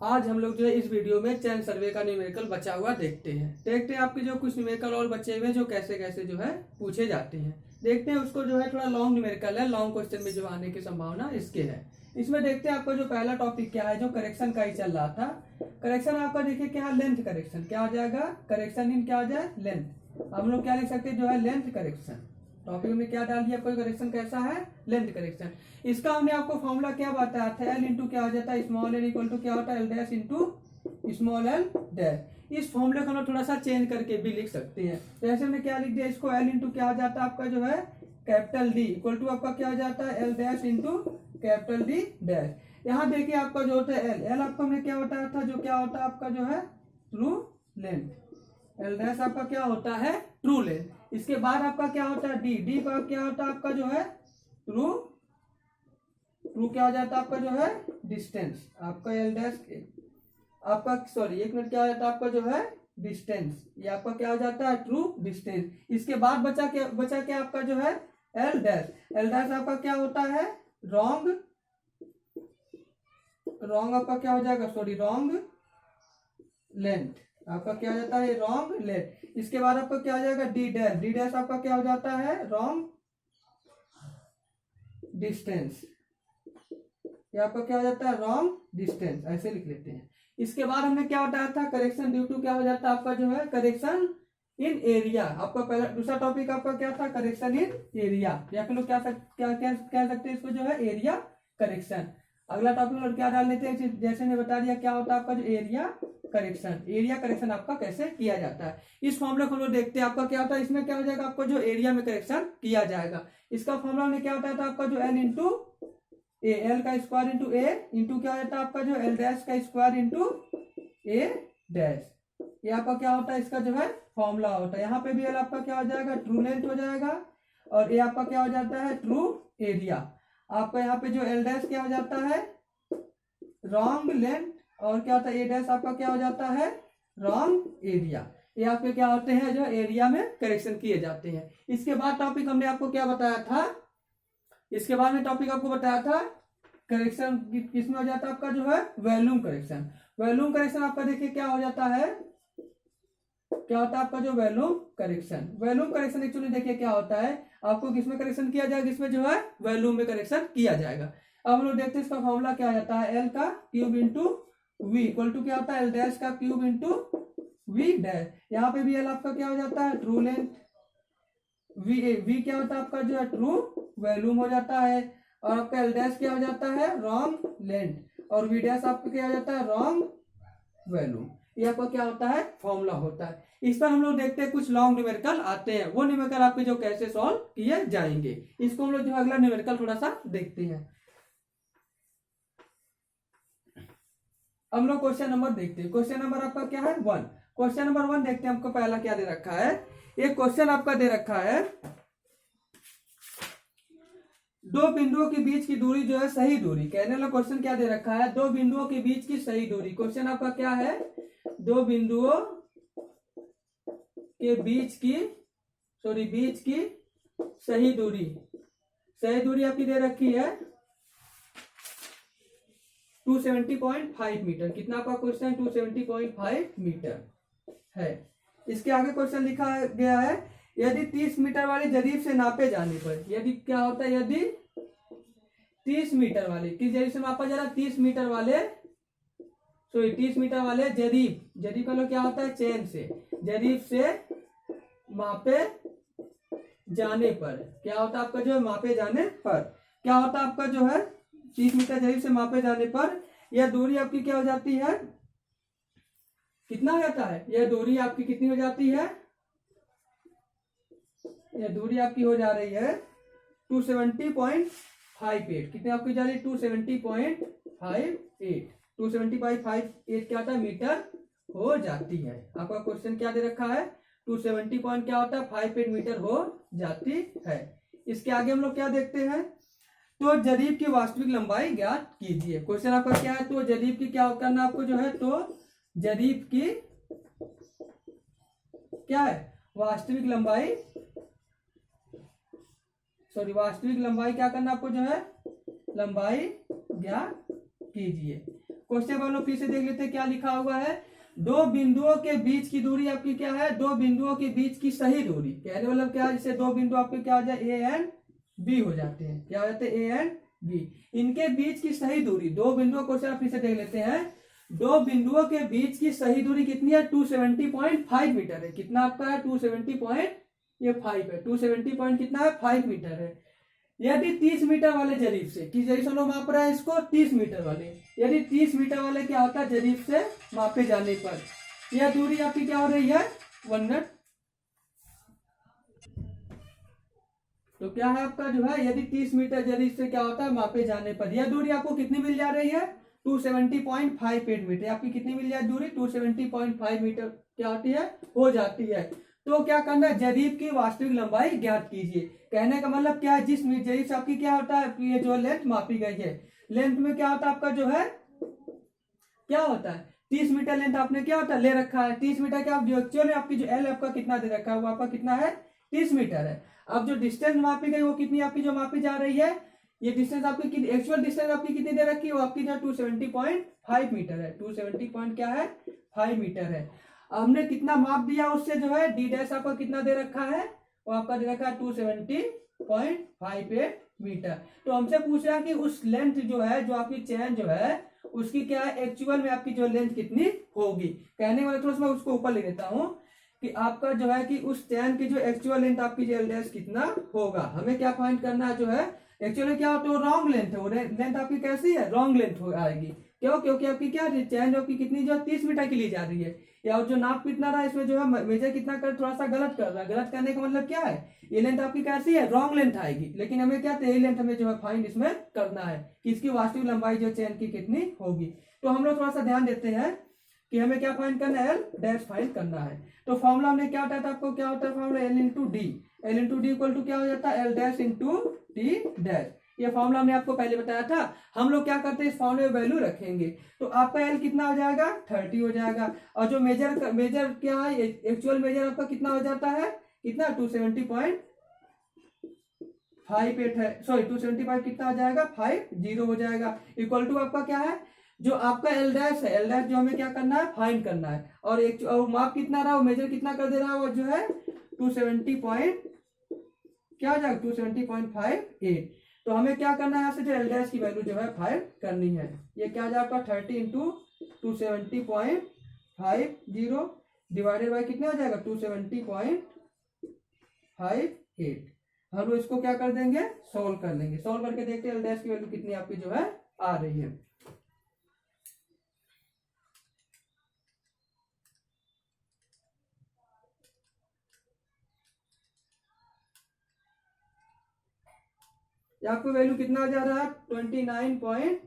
आज हम लोग जो है इस वीडियो में चैन सर्वे का न्यूमेरिकल बचा हुआ देखते हैं आपके जो कुछ न्यूमेरिकल और बचे हुए जो कैसे कैसे जो है पूछे जाते हैं। देखते हैं उसको जो है थोड़ा लॉन्ग न्यूमेरिकल है, लॉन्ग क्वेश्चन में जो आने की संभावना इसके है। इसमें देखते हैं आपका जो पहला टॉपिक क्या है, जो करेक्शन का ही चल रहा था। करेक्शन आपका देखिए क्या है, लेंथ करेक्शन। क्या हो जाएगा, करेक्शन इन क्या हो जाए, लेंथ। हम लोग क्या लिख सकते हैं जो है लेंथ करेक्शन। टॉपिक में क्या डाल दिया, कोई करेक्शन कैसा है, लेंथ करेक्शन। इसका हमने आपको फॉर्मूला क्या बताया था, एल इंटू क्या हो जाता है, स्मॉल एल इक्वल टू क्या होता है, L dash into small L dash. इस फॉर्मूले को हम थोड़ा सा चेंज करके भी लिख सकते हैं। तो ऐसे हमने क्या लिख दिया, इसको एल इंटू क्या हो जाता है आपका जो है कैपिटल डी इक्वल टू आपका क्या हो जाता है, L dash into capital D dash. यहाँ देखिए आपका जो होता है एल आपको हमने क्या बताया था, जो क्या होता है आपका जो है ट्रू लेंथ। एल डैश आपका क्या होता है, ट्रू लेंथ। इसके बाद आपका क्या होता है डी का क्या होता है आपका जो है ट्रू क्या हो जाता है आपका जो है डिस्टेंस। आपका एल डैश आपका सॉरी एक मिनट क्या हो जाता है आपका जो है डिस्टेंस। ये आपका क्या हो जाता है ट्रू डिस्टेंस। इसके बाद बचा क्या आपका जो है एल डैश आपका क्या होता है रॉन्ग आपका क्या हो जाएगा, सॉरी रॉन्ग लेंथ। आपका क्या हो जाता है रॉन्ग लेंथ। इसके बाद आपका क्या हो जाएगा डी डैश आपका क्या हो जाता है रॉन्ग डिस्टेंस। ये आपका क्या हो जाता है रॉन्ग डिस्टेंस, ऐसे लिख लेते हैं। इसके बाद हमने क्या बताया था, करेक्शन ड्यू टू क्या हो जाता है आपका जो है करेक्शन इन एरिया। आपका पहला दूसरा टॉपिक आपका क्या था, करेक्शन इन एरिया, या फिर लोग क्या कह सकते हैं इसको जो है एरिया करेक्शन। अगला टॉपिक लोग क्या डाल लेते हैं, जैसे ने बता दिया क्या होता है आपका जो एरिया करेक्शन आपका कैसे किया जाता है। इस फॉर्मूला को हम लोग देखते हैं आपका क्या होता है। इसमें क्या हो जाएगा आपको जो एरिया में करेक्शन किया जाएगा। इसका फॉर्मूला में क्या होता था आपका जो एल इंटू ए, एल का स्क्वायर इंटू ए इंटू क्या हो जाता है आपका जो एल डैश का स्क्वायर इंटू ए डैश। ये आपका क्या होता है, इसका जो है फॉर्मूला होता है। यहाँ पे भी एल आपका क्या हो जाएगा ट्रू लेंथ हो जाएगा, और ए आपका क्या हो जाता है ट्रू एरिया। आपका यहाँ पे जो एल डैश क्या हो जाता है रॉन्ग लेंथ, और क्या होता है ए डैश आपका क्या हो जाता है रॉन्ग एरिया। ये आपके क्या होते हैं जो एरिया में करेक्शन किए जाते हैं। इसके बाद टॉपिक हमने आपको क्या बताया था, इसके बाद में टॉपिक आपको बताया था करेक्शन किसमें हो जाता है आपका जो है वॉल्यूम करेक्शन। वॉल्यूम करेक्शन आपका देखिए क्या हो जाता है, क्या होता है आपका जो वॉल्यूम करेक्शन एक्चुअली देखिए क्या होता है, आपको किसमें करेक्शन किया जाएगा, इसमें जो है वॉल्यूम में करेक्शन किया जाएगा। अब हम लोग देखते हैं इसका फॉर्मूला क्या जाता है, एल का cube into V equal to क्या होता है एल डैश का क्यूब इंटू वी डैश। यहाँ पे भी एल आपका क्या हो जाता है ट्रू लेंथ, वी क्या होता है आपका जो है ट्रू वॉल्यूम हो जाता है, और आपका एल डैश क्या हो जाता है रॉन्ग लेंथ, और वी डैश आपका क्या हो जाता है रॉन्ग वॉल्यूम। ये आपका क्या होता है फॉर्मूला होता है। इस पर हम लोग देखते हैं कुछ लॉन्ग न्यूमेरिकल आते हैं, वो न्यूमेरिकल आपके जो कैसे सॉल्व किए जाएंगे। इसको हम लोग जो अगला न्यूमेरिकल थोड़ा सा देखते हैं। हम लोग क्वेश्चन नंबर देखते हैं। क्वेश्चन नंबर आपका क्या है 1। क्वेश्चन नंबर 1 देखते हैं हमको पहला क्या दे रखा है। एक क्वेश्चन आपका दे रखा है, दो बिंदुओं के बीच की दूरी जो है सही दूरी। कहने वाला क्वेश्चन क्या दे रखा है, दो बिंदुओं के बीच की सही दूरी। क्वेश्चन आपका क्या है, दो बिंदुओं के बीच की सही दूरी आपकी दे रखी है 270.5 मीटर। कितना आपका क्वेश्चन 270.5 मीटर है। इसके आगे क्वेश्चन लिखा गया है, यदि 30 मीटर वाली जरीब से नापे जाने पर, यदि क्या होता है, यदि 30 मीटर वाले किस जरीब से मापा जा रहा है, 30 मीटर वाले जरीब का लोग क्या होता है चेन से, जरीब से मापे जाने पर क्या होता है आपका जो है मापे जाने पर क्या होता है आपका जो है 30 मीटर जरीब से मापे जाने पर यह दूरी आपकी क्या हो जाती है, कितना हो जाता है, यह दूरी आपकी कितनी हो जाती है, यह दूरी आपकी हो जा रही है 270.58। कितनी आपकी जा रही है 270.58। 270.58 क्या होता है मीटर हो जाती है। आपका क्वेश्चन क्या दे रखा है 270 पॉइंट क्या होता है 58 मीटर हो जाती है। इसके आगे हम लोग क्या देखते हैं, तो जरीब की वास्तविक लंबाई ज्ञात कीजिए। क्वेश्चन आपका क्या है, तो जरीब की क्या करना आपको जो है, तो जरीब की क्या है वास्तविक लंबाई क्या करना आपको जो है लंबाई ज्ञात कीजिए। क्वेश्चन वालों फिर से देख लेते हैं क्या लिखा हुआ है। दो बिंदुओं के बीच की दूरी आपकी क्या है, दो बिंदुओं के बीच की सही दूरी, कहने मतलब क्या, जैसे दो बिंदु आपके क्या हो जाए ए एंड बी हो जाते हैं, क्या हो जाते हैं ए एंड बी, इनके बीच की सही दूरी, दो बिंदुओं को फिर से देख लेते हैं। दो बिंदुओं के बीच की सही दूरी कितनी है, 270.5 मीटर है। कितना आपका है, 270.5 है, 270 पॉइंट कितना है 5 मीटर है। यदि 30 मीटर वाले जरीब से, किस जरीब से लोग माप रहा है इसको, 30 मीटर वाले, यदि 30 मीटर वाले क्या होता है जरीब से मापे जाने पर यह दूरी आपकी क्या हो रही है 1 मिनट, तो क्या है आपका जो है, यदि 30 मीटर जरीब से क्या होता है मापे जाने पर यह दूरी आपको कितनी मिल जा रही है, 270.58 मीटर। आपकी कितनी मिल जाए दूरी, 270.5 मीटर क्या होती है, हो जाती है। तो क्या करना है, जरीब की वास्तविक लंबाई ज्ञात कीजिए। कहने का मतलब क्या है, जिस जरीब से आपकी क्या होता है, ये जो लेंथ मापी गई है, लेंथ में क्या होता है आपका जो है, क्या होता है 30 मीटर लेंथ आपने क्या होता है ले रखा है। 30 मीटर क्या एक्चुअली आपकी जो एल आपका कितना दे रखा है, वो आपका कितना है 30 मीटर है। अब जो डिस्टेंस मापी गई वो कितनी आपकी जो मापी जा रही है, ये डिस्टेंस आपकी एक्चुअल डिस्टेंस आपकी कितनी दे रखी है, वो आपकी जो 270.5 मीटर है, 270 पॉइंट क्या है 5 मीटर है। हमने कितना माप दिया उससे जो है डी डैश आपका कितना दे रखा है, वो आपका दे रखा है 270.58 मीटर। तो हमसे पूछ रहा है कि उस लेंथ जो है, जो आपकी चैन जो है उसकी क्या है एक्चुअल में आपकी जो लेंथ कितनी होगी। कहने वाले थोड़ा सा मैं उसको ऊपर ले लेता हूं कि आपका जो है कि उस चैन की जो एक्चुअल लेंथ आपकी जो एल डैश कितना होगा, हमें क्या फाइंड करना है जो है एक्चुअली क्या होता है, रॉन्ग लेंथ है, वो लेंथ आपकी कैसी है रॉन्ग लेंथ हो आएगी। क्यों, क्योंकि आपकी क्या चैन जो आपकी कितनी जो 30 मीटर की ली जा रही है, या जो नाप कितना रहा है इसमें जो है मेजर कितना कर थोड़ा सा गलत कर रहा है। गलत करने का मतलब क्या है, ये लेंथ आपकी कैसी है रॉन्ग लेंथ आएगी। लेकिन हमें क्या यही लेंथ हमें जो है फाइंड इसमें करना है कि इसकी वास्तविक लंबाई जो चैन की कितनी होगी। तो हम लोग थोड़ा सा ध्यान देते हैं कि हमें क्या फाइंड करना है, एल डैश फाइंड करना है। तो फॉर्मूला हमने क्या बताया था आपको, क्या होता है formula, L into D, L into D equal to क्या हो जाता है L dash into D dash. ये फॉर्मूला हमने आपको पहले बताया था। हम लोग क्या करते हैं इस फॉर्मूले में वैल्यू रखेंगे, तो आपका एल कितना हो जाएगा 30 हो जाएगा, और जो मेजर क्या है एक्चुअल मेजर आपका कितना हो जाता है, कितना 270.58 है, सॉरी 275 कितना हो जाएगा 50 हो जाएगा, इक्वल टू आपका क्या है जो आपका एल डैश है, एल डैश जो हमें क्या करना है फाइंड करना है, और एक माप कितना रहा, वो मेजर कितना कर दे रहा है, वो जो है 270 क्या हो जाएगा 270.58। तो हमें क्या करना है यहाँ से जो एल डैश की वैल्यू जो है फाइंड करनी है। ये क्या जाएगा 30 इंटू 270.50 डिवाइडेड बाई कितना हो जाएगा 270.58। हम लोग इसको क्या कर देंगे सोल्व कर लेंगे, सोल्व करके देखते हैं एल डैश की वैल्यू कितनी आपकी जो है आ रही है। आपको वैल्यू कितना जा रहा है 29 पॉइंट,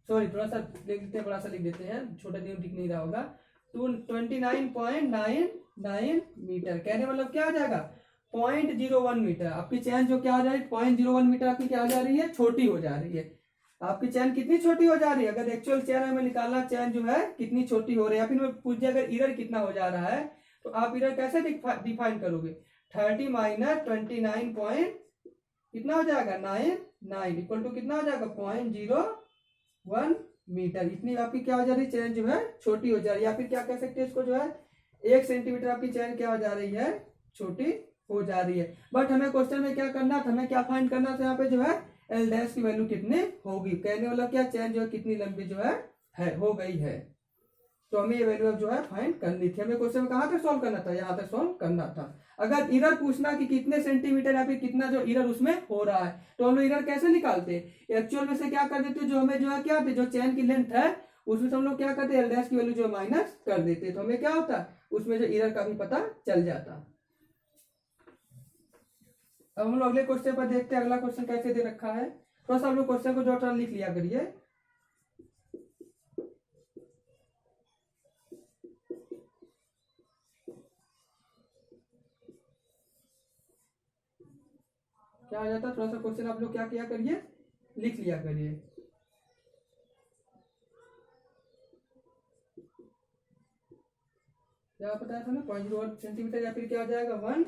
सॉरी थोड़ा सा लिख देते हैं, बड़ा सा लिख देते हैं, छोटा दिन दिख नहीं रहा होगा, 29.99 मीटर। कहने मतलब क्या आ जाएगा 0.01 मीटर। आपकी चैन जो क्या आ जा रही है 0.01 मीटर आपकी क्या आ जा रही है, छोटी हो जा रही है। आपकी चैन कितनी छोटी हो जा रही है, अगर एक्चुअल चैन हमें निकालना, चैन जो है कितनी छोटी हो रही है, फिर मैं पूछ दिया अगर इरर कितना हो जा रहा है, तो आप इरर कैसे डिफाइन करोगे, 30 माइनस 29 पॉइंट कितना हो जाएगा 99 इक्वल टू कितना हो जाएगा 0.01 मीटर। इतनी आपकी क्या हो जा रही है चैन जो है छोटी हो जा रही है, या फिर क्या कह सकते हैं इसको जो है 1 सेंटीमीटर आपकी चैन क्या हो जा रही है छोटी हो जा रही है। बट हमें क्वेश्चन में क्या करना था, हमें क्या फाइंड करना था यहाँ पे जो है एल डैश की वैल्यू कितनी होगी। कहने वाला क्या चैन जो है कितनी लंबी जो है हो गई है, तो हमें ये वैल्यू जो है फाइंड करनी थी। हमें क्वेश्चन में कहाँ तक सॉल्व करना था, यहाँ तक सॉल्व करना था। अगर इरर पूछना कि कितने सेंटीमीटर या फिर कितना जो इरर उसमें हो रहा है, तो हम लोग इरर कैसे निकालते हैं, एक्चुअल में से क्या कर देते जो हमें जो है क्या जो चैन की लेंथ है उसमें से हम लोग क्या करते हैं एल डैश की वैल्यू जो माइनस कर देते, तो हमें क्या होता उसमें जो इरर का भी पता चल जाता। अब हम लोग अगले क्वेश्चन पर देखते हैं, अगला क्वेश्चन कैसे दे रखा है। थोड़ा सा हम लोग क्वेश्चन को जो लिख लिया करिए। क्या आ जाता है, थोड़ा सा क्वेश्चन आप लोग क्या किया करिए लिख लिया करिए। क्या बताया था ना 0.01 सेंटीमीटर या फिर क्या आ जाएगा 1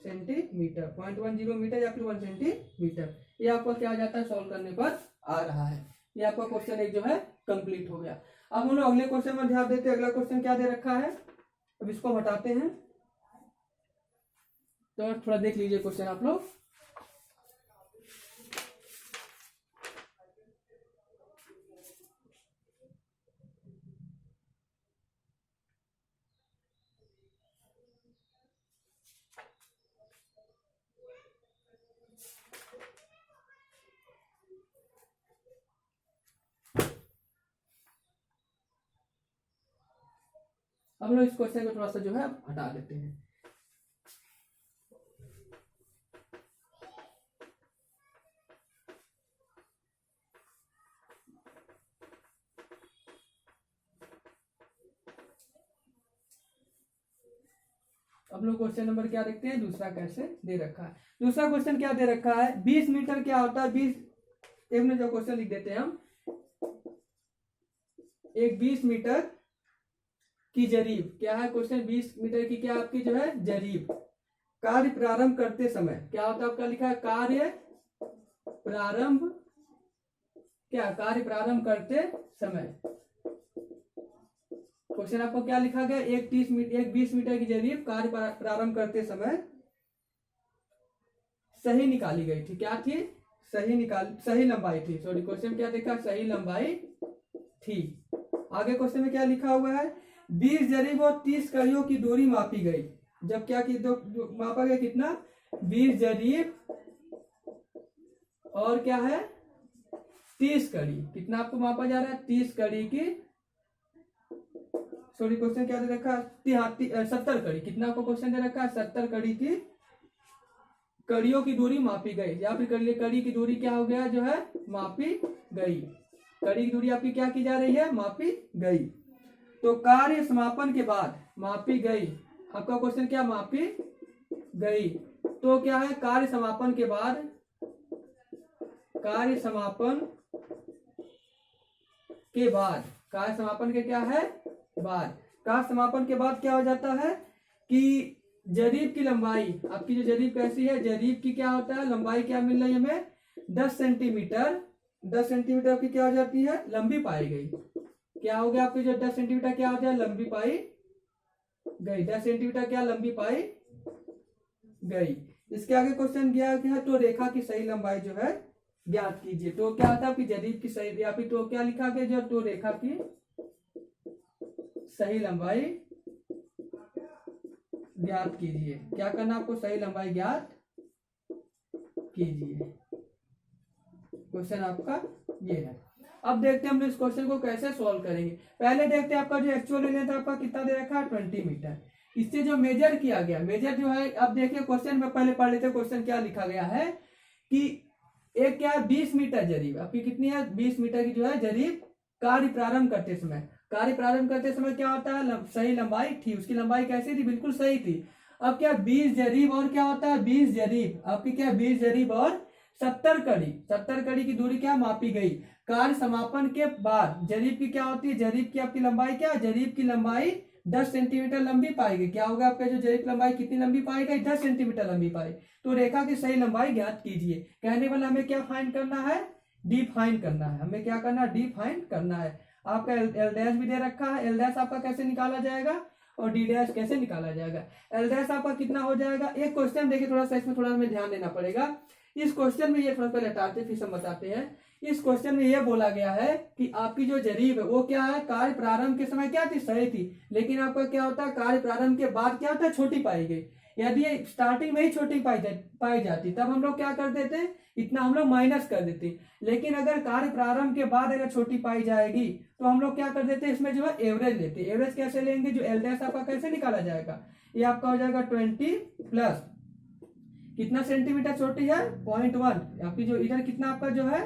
सेंटीमीटर, 0.10 मीटर या फिर 1 सेंटीमीटर, ये आपको क्या आ जाता है सॉल्व करने पर आ रहा है। ये आपका क्वेश्चन एक जो है कंप्लीट हो गया। अब हम लोग अगले क्वेश्चन में ध्यान देते हैं। अगला क्वेश्चन क्या दे रखा है, अब इसको हटाते हैं, तो थोड़ा देख लीजिए क्वेश्चन आप लोग। अब लोग इस क्वेश्चन को थोड़ा सा जो है हटा देते हैं। अब लोग क्वेश्चन नंबर क्या देखते हैं, दूसरा कैसे दे रखा है। दूसरा क्वेश्चन क्या दे रखा है, 20 मीटर क्या होता है, 20 एक मिनट जो क्वेश्चन लिख देते हैं हम। एक 20 मीटर की जरीब क्या है, क्वेश्चन 20 मीटर की क्या आपकी जो है जरीब, कार्य प्रारंभ करते समय क्या होता है आपका लिखा है, कार्य प्रारंभ, क्या कार्य प्रारंभ करते समय। क्वेश्चन आपको क्या लिखा गया, एक 20 मीटर की जरीब कार्य प्रारंभ करते समय सही निकाली गई थी, क्या थी, सही लंबाई थी, सॉरी क्वेश्चन क्या देखा, सही लंबाई थी। आगे क्वेश्चन में क्या लिखा हुआ है, 20 जरीब और 30 कड़ियों की दूरी मापी गई। जब क्या की मापा गया कितना, 20 जरीब और क्या है 30 कड़ी, कितना आपको मापा जा रहा है, 30 कड़ी की, सॉरी क्वेश्चन क्या दे रखा है, 70 कड़ी, कितना आपको क्वेश्चन दे रखा है, 70 कड़ी की कड़ियों की दूरी मापी गई, या फिर कड़ी की दूरी क्या हो गया जो है मापी गई, कड़ी की दूरी आपकी क्या की जा रही है, मापी गई। तो कार्य समापन के बाद मापी गई, आपका क्वेश्चन क्या मापी गई, तो क्या है कार्य समापन के बाद, कार्य समापन के बाद, कार्य समापन के क्या है बाद, कार्य समापन के बाद क्या हो जाता है कि जरीब की लंबाई, आपकी जो जरीब कैसी है, जरीब की क्या होता है लंबाई, क्या मिल रही है हमें 10 सेंटीमीटर, 10 सेंटीमीटर की क्या हो जाती है लंबी पाई गई, क्या हो गया आपकी जो 10 सेंटीमीटर क्या हो जाए लंबी पाई गई, 10 सेंटीमीटर क्या लंबी पाई गई। इसके आगे क्वेश्चन गया क्या है, तो रेखा की सही लंबाई जो है ज्ञात कीजिए। तो क्या होता है आपकी जरीब की सही, या फिर तो क्या लिखा गया जो, तो रेखा की सही लंबाई ज्ञात कीजिए, क्या करना आपको, सही लंबाई ज्ञात कीजिए। क्वेश्चन आपका ये है। अब देखते हैं हम इस क्वेश्चन को कैसे सॉल्व करेंगे। पहले देखते हैं आपका जो एक्चुअल लेंथ आपका कितना दे रखा है 20 मीटर, इससे जो मेजर किया गया, मेजर जो है, अब देखिए क्वेश्चन में पहले पढ़ लेते हैं क्वेश्चन क्या लिखा गया है कि एक क्या है 20 मीटर जरीब, आपकी कितनी है 20 मीटर की जो है जरीब कार्य प्रारंभ करते समय, कार्य प्रारंभ करते समय क्या होता है सही लंबाई थी, उसकी लंबाई कैसी थी, बिल्कुल सही थी। अब क्या 20 जरीब और क्या होता है 20 जरीब, आपकी क्या 20 जरीब और 70 कड़ी, 70 कड़ी की दूरी क्या मापी गई। कार्य समापन के बाद जरीब की क्या होती है, जरीब की आपकी लंबाई क्या, जरीब की लंबाई 10 सेंटीमीटर लंबी पाई गई, क्या होगा आपका जो जरीब लंबाई कितनी लंबी पाई गई 10 सेंटीमीटर लंबी पाई। तो रेखा की सही लंबाई ज्ञात कीजिए। कहने वाला हमें क्या फाइंड करना है, डी फाइंड करना है, हमें क्या करना है डी फाइंड करना है। आपका एल डैश भी दे रखा है, एल डैश आपका कैसे निकाला जाएगा और डी डैश कैसे निकाला जाएगा। एल डैश आपका कितना हो जाएगा, एक क्वेश्चन देखिए थोड़ा सा, इसमें थोड़ा हमें ध्यान देना पड़ेगा। इस क्वेश्चन में ये थोड़ा पहले हटाते फिर हम बताते हैं। इस क्वेश्चन में ये बोला गया है कि आपकी जो जरीब है वो क्या है कार्य प्रारंभ के समय क्या थी सही थी, लेकिन आपका क्या होता है कार्य प्रारंभ के बाद क्या होता है छोटी पाई गई। यदि स्टार्टिंग में ही छोटी पाई जाती तब हम लोग क्या कर देते, इतना हम लोग माइनस कर देते। लेकिन अगर कार्य प्रारंभ के बाद अगर छोटी पाई जाएगी तो हम लोग क्या कर देते, इसमें जो है एवरेज लेते। एवरेज कैसे लेंगे, जो एल डैश आपका कैसे निकाला जाएगा, ये आपका हो जाएगा 20 प्लस कितना सेंटीमीटर छोटी है 0.1, आपकी जो इधर कितना आपका जो है,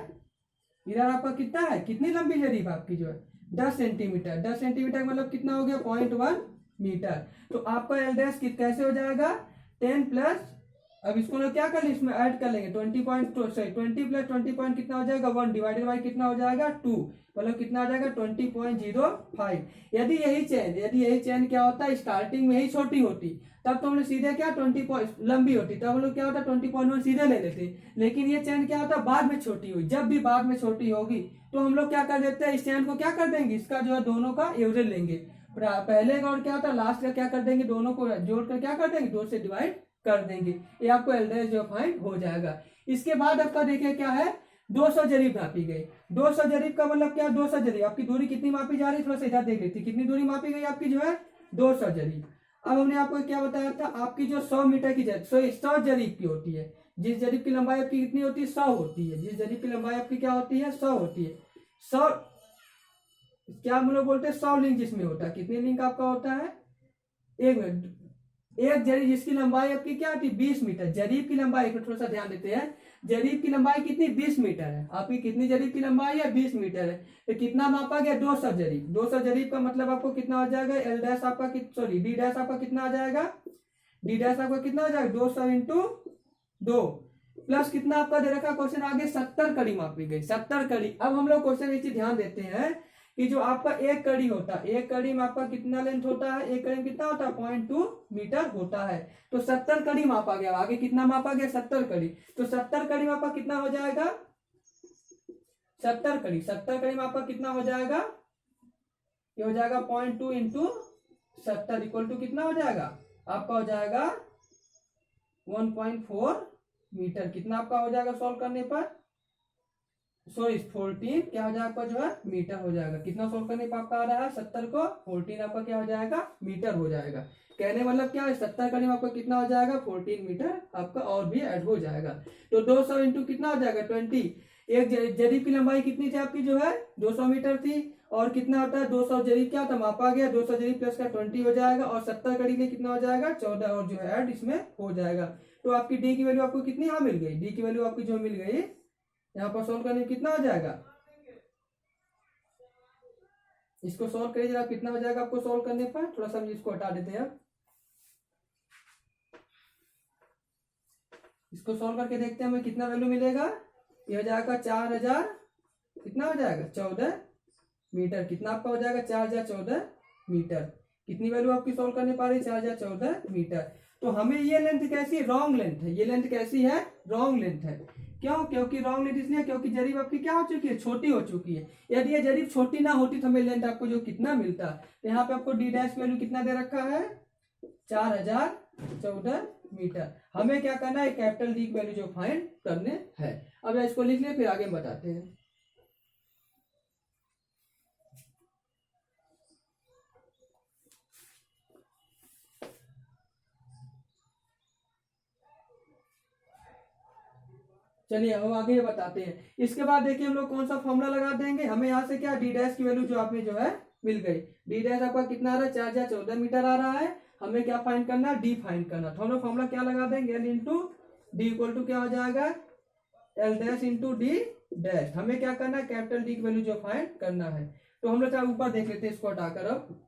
इधर आपका कितना है, कितनी लंबी जरीब आपकी जो है 10 सेंटीमीटर, 10 सेंटीमीटर मतलब कितना हो गया 0.1 मीटर। तो आपका एल डैश कैसे हो जाएगा 10 प्लस अब इसको लोग क्या कर लेंगे, इसमें ऐड कर लेंगे 20 पॉइंट, सॉरी 20 प्लस 20 पॉइंट कितना हो जाएगा 1 डिवाइडेड बाई कितना हो जाएगा 2, मतलब कितना आ जाएगा 20.05। यदि यही चेन क्या होता है स्टार्टिंग में ही छोटी होती तब तो हम लोग सीधे क्या 20 पॉइंट लंबी होती तब हम लोग क्या होता 20.1 सीधे ले लेते, लेकिन ये चेन क्या होता है बाद में छोटी हुई, जब भी बाद में छोटी होगी तो हम लोग क्या कर देते हैं इस चेन को क्या कर देंगे, इसका जो है दोनों का एवरेज लेंगे, पहले का और क्या होता है लास्ट का क्या कर देंगे, दोनों को जोड़कर क्या कर देंगे 2 से डिवाइड कर देंगे, ये आपको एल डैश जो फाइंड हो जाएगा। इसके बाद आपका देखिए क्या है 200 जरीब नापी गई, 200 जरीब का मतलब क्या 200 जरीब आपकी दूरी कितनी मापी जा रही है, थोड़ा सा इधर देख लेती, कितनी दूरी मापी गई आपकी जो है 200 जरीब। अब हमने आपको क्या बताया था, आपकी जो 100 मीटर की 100 जरीब की होती है, जिस जरीब की लंबाई आपकी कितनी होती है 100 होती है, जिस जरीब की लंबाई आपकी क्या होती है 100 होती है, 100 क्या हम लोग बोलते हैं 100 लिंक जिसमें होता है, कितने लिंक आपका होता है, एक मिनट, एक जरीब जिसकी लंबाई आपकी क्या होती है 20 मीटर, जरीब की लंबाई को थोड़ा सा ध्यान देते हैं, जरीब की लंबाई कितनी 20 मीटर है, आपकी कितनी जरीब की लंबाई है 20 मीटर है, तो कितना मापा गया 200 जरीब, 200 जरीब का मतलब आपको कितना हो जाएगा एल डैश आपका सॉरी डी डैश आपका कितना आ जाएगा, डी डैश आपका कितना हो जाएगा 200 इंटू 2 प्लस कितना आपका दे रखा क्वेश्चन आगे 70 कड़ी मापी गई, 70 कड़ी। अब हम लोग क्वेश्चन ये चीज ध्यान देते हैं कि जो आपका एक कड़ी होता है, एक कड़ी में आपका कितना लेंथ होता है, एक कड़ी में कितना होता है 0.2 मीटर होता है, तो 70 कड़ी मापा गया, आगे कितना मापा गया 70 कड़ी, तो 70 कड़ी में आपका कितना हो जाएगा 70 कड़ी में आपका कितना हो जाएगा, ये हो जाएगा 0.2 इंटू 70 इक्वल टू कितना हो जाएगा आपका हो जाएगा 1.4 मीटर, कितना आपका हो जाएगा सॉल्व करने पर, सॉरी 14 क्या हो जाएगा आपका जो है मीटर हो जाएगा, कितना सोल्व करने पर आपका आ रहा है 70 को 14 आपका क्या हो जाएगा मीटर हो जाएगा, कहने मतलब क्या है 70 करने में आपका कितना हो जाएगा 14 मीटर आपका और भी ऐड हो जाएगा, तो 200 इंटू कितना हो जाएगा 20, एक जरीब की लंबाई कितनी थी आपकी जो है 200 मीटर थी, और कितना होता है 200 जरीब क्या था मापा गया, 200 जरीब प्लस का 20 हो जाएगा, और 70 कड़ी के कितना हो जाएगा 14 और जो है ऐड इसमें हो जाएगा, तो आपकी डी की वैल्यू आपको कितनी यहाँ मिल गई, डी की वैल्यू आपकी जो मिल गई यहाँ पर सोल्व करने में कितना हो जाएगा, इसको सोल्व करिए जरा कितना हो जाएगा आपको सोल्व करने पर, थोड़ा सा इसको हटा देते हैं, अब इसको सोल्व करके देखते हैं हमें कितना वैल्यू मिलेगा, ये हो जाएगा 4000 कितना हो जाएगा 14 मीटर, कितना आपका हो जाएगा 4014 मीटर, कितनी वैल्यू आपकी सोल्व करने पा रही है 4014 मीटर। तो हमें ये लेंथ कैसी रॉन्ग लेंथ है, ये लेंथ कैसी है रॉन्ग लेंथ है, क्यों, क्योंकि रॉन्ग लेंथ इसलिए क्योंकि जरीब आपकी क्या हो चुकी है छोटी हो चुकी है, यदि ये जरीब छोटी ना होती तो हमें लेंथ आपको जो कितना मिलता, तो यहाँ पे आपको डी डैश वैल्यू कितना दे रखा है 4014 मीटर, हमें क्या करना है कैपिटल डी की वैल्यू जो फाइंड करने हैं। अब इसको लिख लिया फिर आगे बताते हैं। चलिए हम आगे ये बताते हैं। इसके बाद देखिए हम लोग कौन सा फॉर्मूला लगा देंगे, हमें यहाँ से क्या डी डैश की वैल्यू जो आपने जो है मिल गई, डी डैश आपका कितना आ रहा है 4014 मीटर आ रहा है, हमें क्या फाइंड करना है डी फाइंड करना, तो हम लोग फॉर्मूला क्या लगा देंगे L into D equal to क्या हो जाएगा L dash into D dash, हमें क्या करना है कैपिटल डी की वैल्यू जो फाइंड करना है, तो हम लोग ऊपर देख लेते हैं इसको हटाकर, अब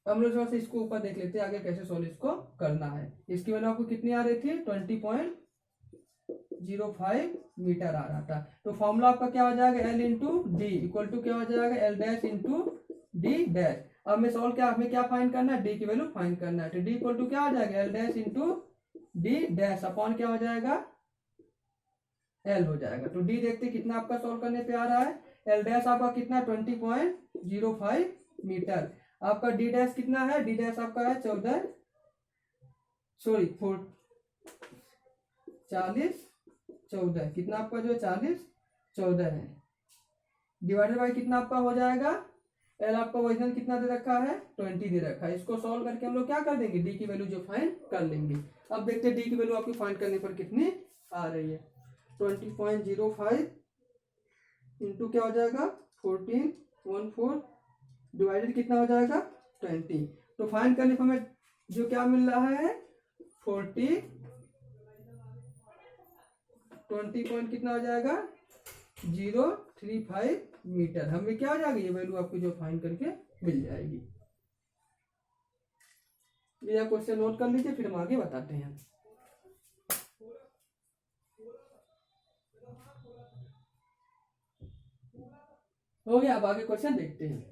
हम लोग थोड़ा सा इसको ऊपर देख लेते हैं आगे कैसे सोल्व इसको करना है। इसकी वैल्यू आपको कितनी आ रही थी 20.05 मीटर आ रहा था, तो फॉर्मूला आपका क्या हो जाएगा L into D equal to क्या हो जाएगा L dash into D dash. अब हमें सोल्व क्या हमें क्या फाइंड करना है डी की वैल्यू फाइंड करना है, तो डी इक्वल टू क्या हो जाएगा L dash into D dash upon क्या हो जाएगा एल हो जाएगा, तो डी देखते कितना आपका सोल्व करने पे आ रहा है, एल डैश आपका कितना 20.05 मीटर, आपका डी डैश कितना है डी डैश आपका है 40 14 कितना आपका जो 4014 है, डिवाइडेड बाई कितना आपका हो जाएगा एल आपका ओरिजिनल कितना दे रखा है 20 दे रखा है, इसको सॉल्व करके हम लोग क्या कर देंगे डी की वैल्यू जो फाइंड कर लेंगे। अब देखते हैं डी की वैल्यू आपकी फाइंड करने पर कितनी आ रही है, 20.05 इंटू क्या हो जाएगा 14 डिवाइडेड कितना हो जाएगा 20, तो फाइंड करने पर हमें जो क्या मिल रहा है 20 पॉइंट कितना हो जाएगा 035 मीटर, हमें क्या हो जाएगा ये वैल्यू आपको जो फाइंड करके मिल जाएगी। यह क्वेश्चन नोट कर लीजिए, फिर हम आगे बताते हैं। हो गया, अब आगे क्वेश्चन देखते हैं।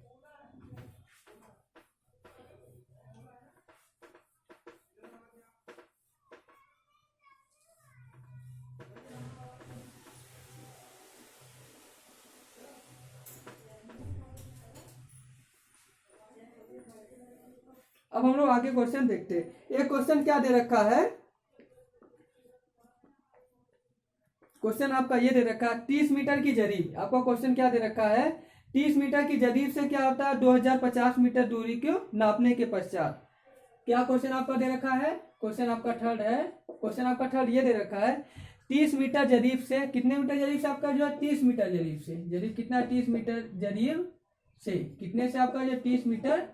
अब हम लोग आगे क्वेश्चन देखते हैं। एक क्वेश्चन क्या दे रखा है, क्वेश्चन आपका ये दे रखा है 30 मीटर की जरीब। आपका क्वेश्चन क्या दे रखा है, 30 मीटर की जरीब से क्या होता है 2050 मीटर दूरी को नापने के पश्चात। क्या क्वेश्चन आपका दे रखा है, क्वेश्चन आपका थर्ड है। क्वेश्चन आपका थर्ड ये दे रखा है 30 मीटर जरीब से, कितने मीटर जरीब से आपका जो है 30 मीटर जरीब से, जरीब कितना 30 मीटर जरीब से, कितने से आपका जो 30 मीटर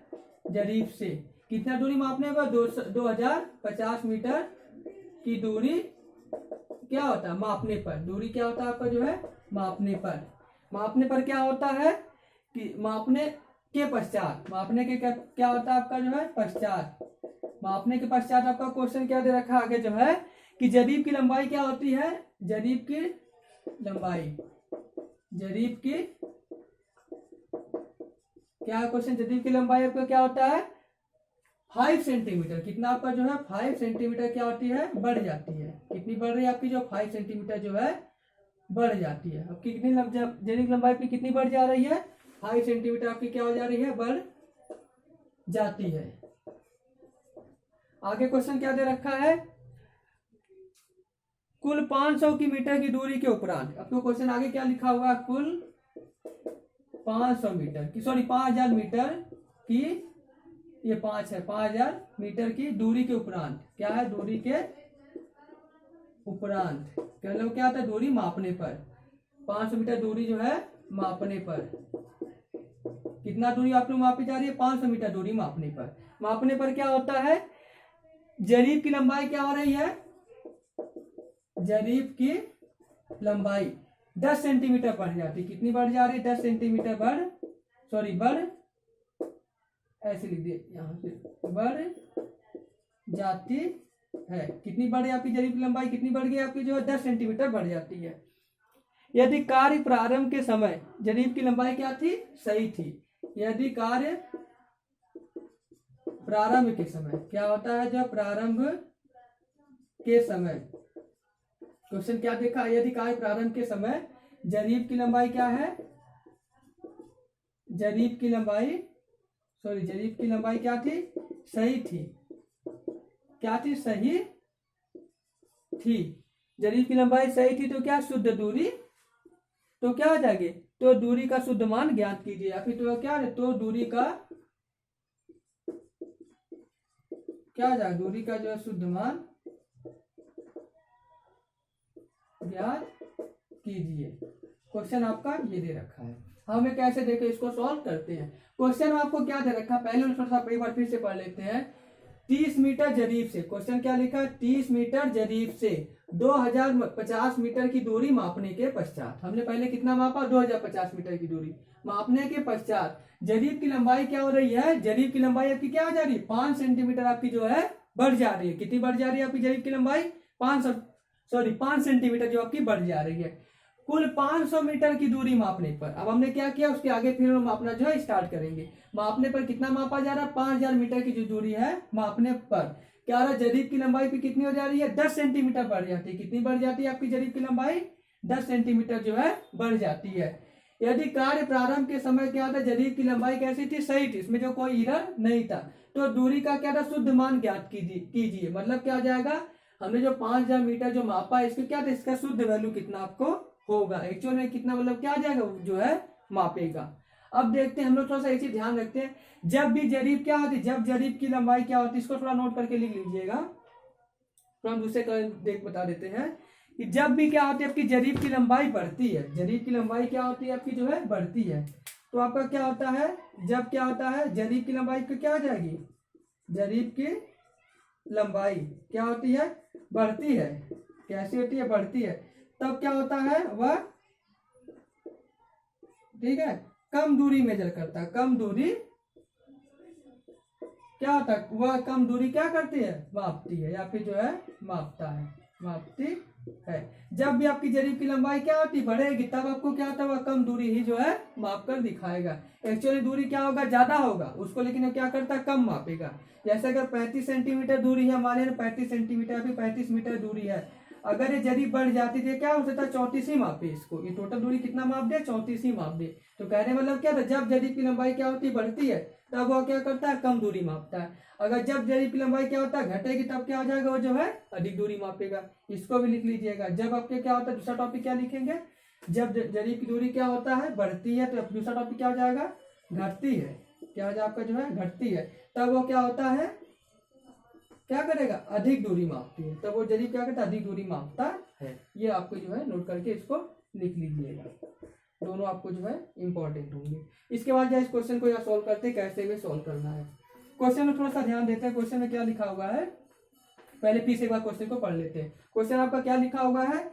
जरीब से कितना दूरी मापने पर 2050 मीटर की दूरी क्या होता है मापने पर, दूरी क्या होता है आपका जो है मापने पर। मापने पर क्या होता है कि मापने के पश्चात, मापने के क्या होता है आपका जो है पश्चात। मापने के पश्चात आपका क्वेश्चन क्या दे रखा है आगे जो है कि जरीब की लंबाई क्या होती है, जरीब की लंबाई, जरीब की क्या क्वेश्चन, जरीब की लंबाई आपका क्या होता है 5 सेंटीमीटर, कितना आपका जो है 5 सेंटीमीटर क्या होती है बढ़ जाती है। कितनी बढ़ रही है आपकी जो 5 सेंटीमीटर जो है बढ़ जाती है। आपकी कितनी जरीब की लंबाई आपकी कितनी बढ़ जा रही है, 5 सेंटीमीटर आपकी क्या हो जा रही है बढ़ जाती है। आगे क्वेश्चन क्या दे रखा है, कुल 500 की मीटर की दूरी के उपरांत। आपको क्वेश्चन आगे क्या लिखा हुआ, कुल 500 मीटर की, सॉरी 5000 मीटर की, ये 5 है, 5000 मीटर की दूरी के उपरांत, क्या है दूरी के उपरांत, मतलब क्या होता है दूरी मापने पर, 500 मीटर दूरी जो है मापने पर, कितना दूरी आप लोग मापी जा रही है 500 मीटर दूरी मापने पर। मापने पर क्या होता है, जरीब की लंबाई क्या हो रही है, जरीब की लंबाई 10 सेंटीमीटर बढ़ जाती है, कितनी बढ़ जा रही है 10 सेंटीमीटर बढ़ ऐसे लिख दिए यहाँ से, बढ़ जाती है। कितनी बढ़ आपकी जरीब की लंबाई, कितनी बढ़ गई आपकी जो है 10 सेंटीमीटर बढ़ जाती है। यदि कार्य प्रारंभ के समय जरीब की लंबाई क्या थी सही थी, यदि कार्य प्रारंभ के समय क्या होता है, जब प्रारंभ के समय, क्वेश्चन क्या देखा, यदि कार्य प्रारंभ के समय जरीब की लंबाई क्या है, जरीब की लंबाई, सॉरी जरीब की लंबाई क्या थी सही थी, क्या थी सही थी, जरीब की लंबाई सही थी तो क्या शुद्ध दूरी, तो क्या आ जाएगी, तो दूरी का शुद्ध मान ज्ञात कीजिए, या फिर तो क्या है तो दूरी का क्या आ जाएगा, दूरी का जो है शुद्ध मान ज्ञात कीजिए। क्वेश्चन आपका ये दे रखा है, हमें कैसे देखे इसको सॉल्व करते हैं। क्वेश्चन आपको क्या दे रखा है, पहले थोड़ा सा एक बार फिर से पढ़ लेते हैं। 30 मीटर जरीब से, क्वेश्चन क्या लिखा है 30 मीटर जरीब से 2050 मीटर की दूरी मापने के पश्चात, हमने पहले कितना मापा 2050 मीटर की दूरी मापने के पश्चात जरीब की लंबाई क्या हो रही है, जरीब की लंबाई आपकी क्या हो जा रही है 5 सेंटीमीटर आपकी जो है बढ़ जा रही है। कितनी बढ़ जा रही है आपकी जरीब की लंबाई 5 सेंटीमीटर जो आपकी बढ़ जा रही है। कुल 500 मीटर की दूरी मापने पर, अब हमने क्या किया उसके आगे फिर हम मापना जो है स्टार्ट करेंगे। मापने पर कितना मापा जा रहा है 5000 मीटर की जो दूरी है मापने पर क्या रहा, जरीब की लंबाई भी कितनी हो जा रही है 10 सेंटीमीटर बढ़ जाती है। कितनी बढ़ जाती है आपकी जरीब की लंबाई 10 सेंटीमीटर जो है बढ़ जाती है। यदि कार्य प्रारंभ के समय क्या था, जरीब की लंबाई कैसी थी सही थी, इसमें जो कोई एरर नहीं था, तो दूरी का क्या था शुद्ध मान ज्ञात कीजिए। मतलब क्या आ जाएगा, हमने जो 5000 मीटर जो मापा इसके क्या था, इसका शुद्ध वैल्यू कितना आपको होगा, एक्चुअल में कितना मतलब क्या आ जाएगा जो है मापेगा। अब देखते हैं हम लोग थोड़ा सा ऐसे ध्यान रखते हैं, जब भी जरीब क्या होती है, जब जरीब की लंबाई क्या होती है इसको थोड़ा नोट करके लिख लीजिएगा, तो हम दूसरे का देख बता देते हैं कि जब भी क्या होती है आपकी जरीब की लंबाई बढ़ती है, जरीब की लंबाई क्या होती है आपकी जो है बढ़ती है, तो आपका क्या होता है, जब क्या होता है जरीब की लंबाई क्या आ जाएगी, जरीब की लंबाई क्या होती है बढ़ती है, कैसी होती है बढ़ती है, तब क्या होता है वह ठीक है कम दूरी मेजर करता है, कम दूरी क्या होता है, वह कम दूरी क्या करती है, मापती है, या फिर जो है मापता है, मापती है। जब भी आपकी जरीब की लंबाई क्या होती बढ़ेगी, तब आपको क्या होता है, वह कम दूरी ही जो है माप कर दिखाएगा। एक्चुअली दूरी क्या होगा, ज्यादा होगा उसको, लेकिन वो क्या करता है, कम मापेगा। जैसे अगर 35 सेंटीमीटर दूरी है, मान लें 35 सेंटीमीटर, अभी 35 मीटर दूरी है, अगर ये जरीब बढ़ जाती थी क्या हो सकता है, 34 ही मापे इसको, ये टोटल दूरी कितना माप दे, 34 ही माप दे। तो कहने मतलब क्या था, जब जरीब की लंबाई क्या होती है, बढ़ती है, तब वह क्या करता है, कम दूरी मापता है। अगर जब जरीब की लंबाई क्या होता है, घटेगी, तब क्या हो जाएगा, वो जो है अधिक दूरी मापेगा। इसको भी लिख लीजिएगा। जब आपके क्या होता है, दूसरा टॉपिक क्या लिखेंगे, जब जरीब की दूरी क्या होता है, बढ़ती है, तो दूसरा टॉपिक क्या हो जाएगा, घटती है, क्या हो जाएगा आपका जो है, घटती है, तब वो क्या होता है, क्या करेगा, अधिक दूरी मापती है, तब वो जरीब क्या करता है, अधिक दूरी मापता है। ये आपको जो है नोट करके इसको लिख लीजिएगा, दोनों आपको जो है इंपॉर्टेंट होंगे। इसके बाद जो इस क्वेश्चन को या सॉल्व करते कैसे भी सॉल्व करना है। क्वेश्चन में थोड़ा सा ध्यान देते हैं, क्वेश्चन में क्या लिखा हुआ है, पहले फिर से एक बार क्वेश्चन को पढ़ लेते हैं। क्वेश्चन आपका क्या लिखा हुआ है,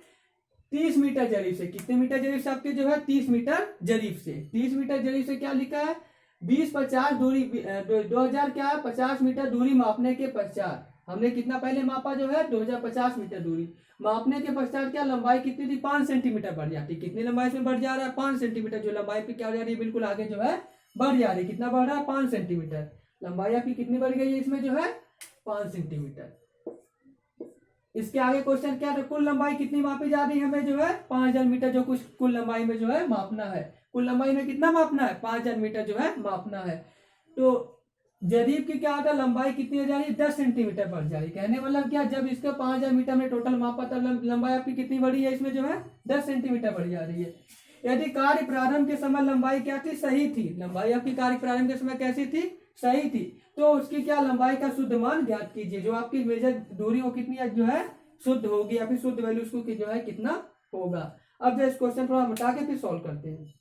30 मीटर जरीब से, कितने मीटर जरीब से आपके जो है, 30 मीटर जरीब से, 30 मीटर जरीब से क्या लिखा है, 20-50 दूरी 2000 क्या है, 50 मीटर दूरी मापने के पश्चात, हमने कितना पहले मापा जो है, 2050 मीटर दूरी मापने के पश्चात क्या लंबाई कितनी थी, 5 सेंटीमीटर बढ़ जाती, कितनी लंबाई से बढ़ जा रहा है, 5 सेंटीमीटर, जो लंबाई पे क्या हो जा रही है, बिल्कुल आगे जो है बढ़ जा रही है, कितना बढ़ रहा है, 5 सेंटीमीटर, लंबाई आपकी कितनी बढ़ गई है इसमें जो है, 5 सेंटीमीटर। इसके आगे क्वेश्चन क्या है, कुल लंबाई कितनी मापी जा रही है, हमें जो है 5000 मीटर, जो कुछ कुल लंबाई में जो है मापना है, कुल लंबाई में कितना मापना है, 5000 मीटर जो है मापना है। तो जरीब की क्या होता है, लंबाई कितनी हो जा रही है, 10 सेंटीमीटर बढ़ जा रही है। कहने मतलब क्या, जब इसका 5000 मीटर में टोटल मापा, तब लंबाई आपकी कितनी बढ़ी है, इसमें जो है 10 सेंटीमीटर बढ़ जा रही है। यदि कार्य प्रारंभ के समय लंबाई क्या थी, सही थी, लंबाई आपकी कार्य प्रारंभ के समय कैसी थी, सही थी, तो उसकी क्या लंबाई का शुद्ध मान ज्ञात कीजिए, जो आपकी मेजर दूरी वो कितनी जो है शुद्ध होगी, या फिर शुद्ध वैल्यू उसको जो है कितना होगा। अब जो इस क्वेश्चन थोड़ा हटा के फिर सॉल्व करते हैं,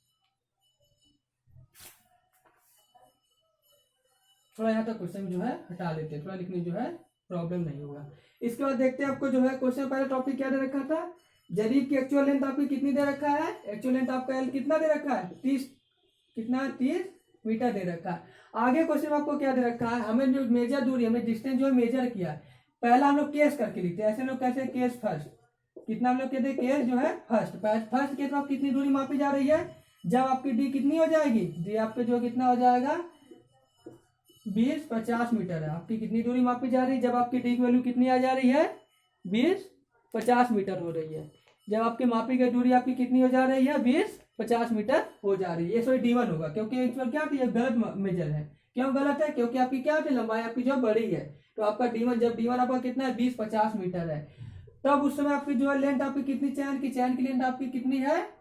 थोड़ा यहाँ तक क्वेश्चन जो है हटा लेते हैं, थोड़ा लिखने जो है प्रॉब्लम नहीं होगा। इसके बाद देखते हैं आपको जो है क्वेश्चन, पहला टॉपिक क्या दे रखा था, जरीब की एक्चुअल लेंथ आपकी कितनी दे रखा है, एक्चुअल लेंथ आपका एल कितना दे रखा है, 30 कितना 30 मीटर दे रखा है। आगे क्वेश्चन आपको क्या दे रखा है, हमें जो मेजर दूरी, हमें डिस्टेंस जो है मेजर किया है, पहला हम लोग केस करके लिखते हैं, ऐसे लोग कैसे, केस फर्स्ट, कितना हम लोग कहते हैं, केस जो है फर्स्ट, फर्स्ट केस में आप कितनी दूरी मापी जा रही है, जब आपकी डी कितनी हो जाएगी, डी आपके जो कितना हो जाएगा 20-50 मीटर है, आपकी कितनी दूरी मापी जा रही है, जब आपकी डी की वैल्यू कितनी आ जा रही है, 20-50 मीटर हो रही है, जब आपकी मापी गई दूरी आपकी कितनी हो जा रही है, 20-50 मीटर हो जा रही है। ये सॉरी D1 होगा, क्योंकि इसमें क्या है, गलत मेजर है, क्यों गलत है, क्योंकि आपकी क्या है, लंबाई आपकी जो बड़ी है, तो आपका D1, जब D1 आपका कितना है, 20-50 मीटर है, तब उस समय आपकी जो है लेंथ आपकी कितनी, चैन की लेंथ आपकी कितनी है,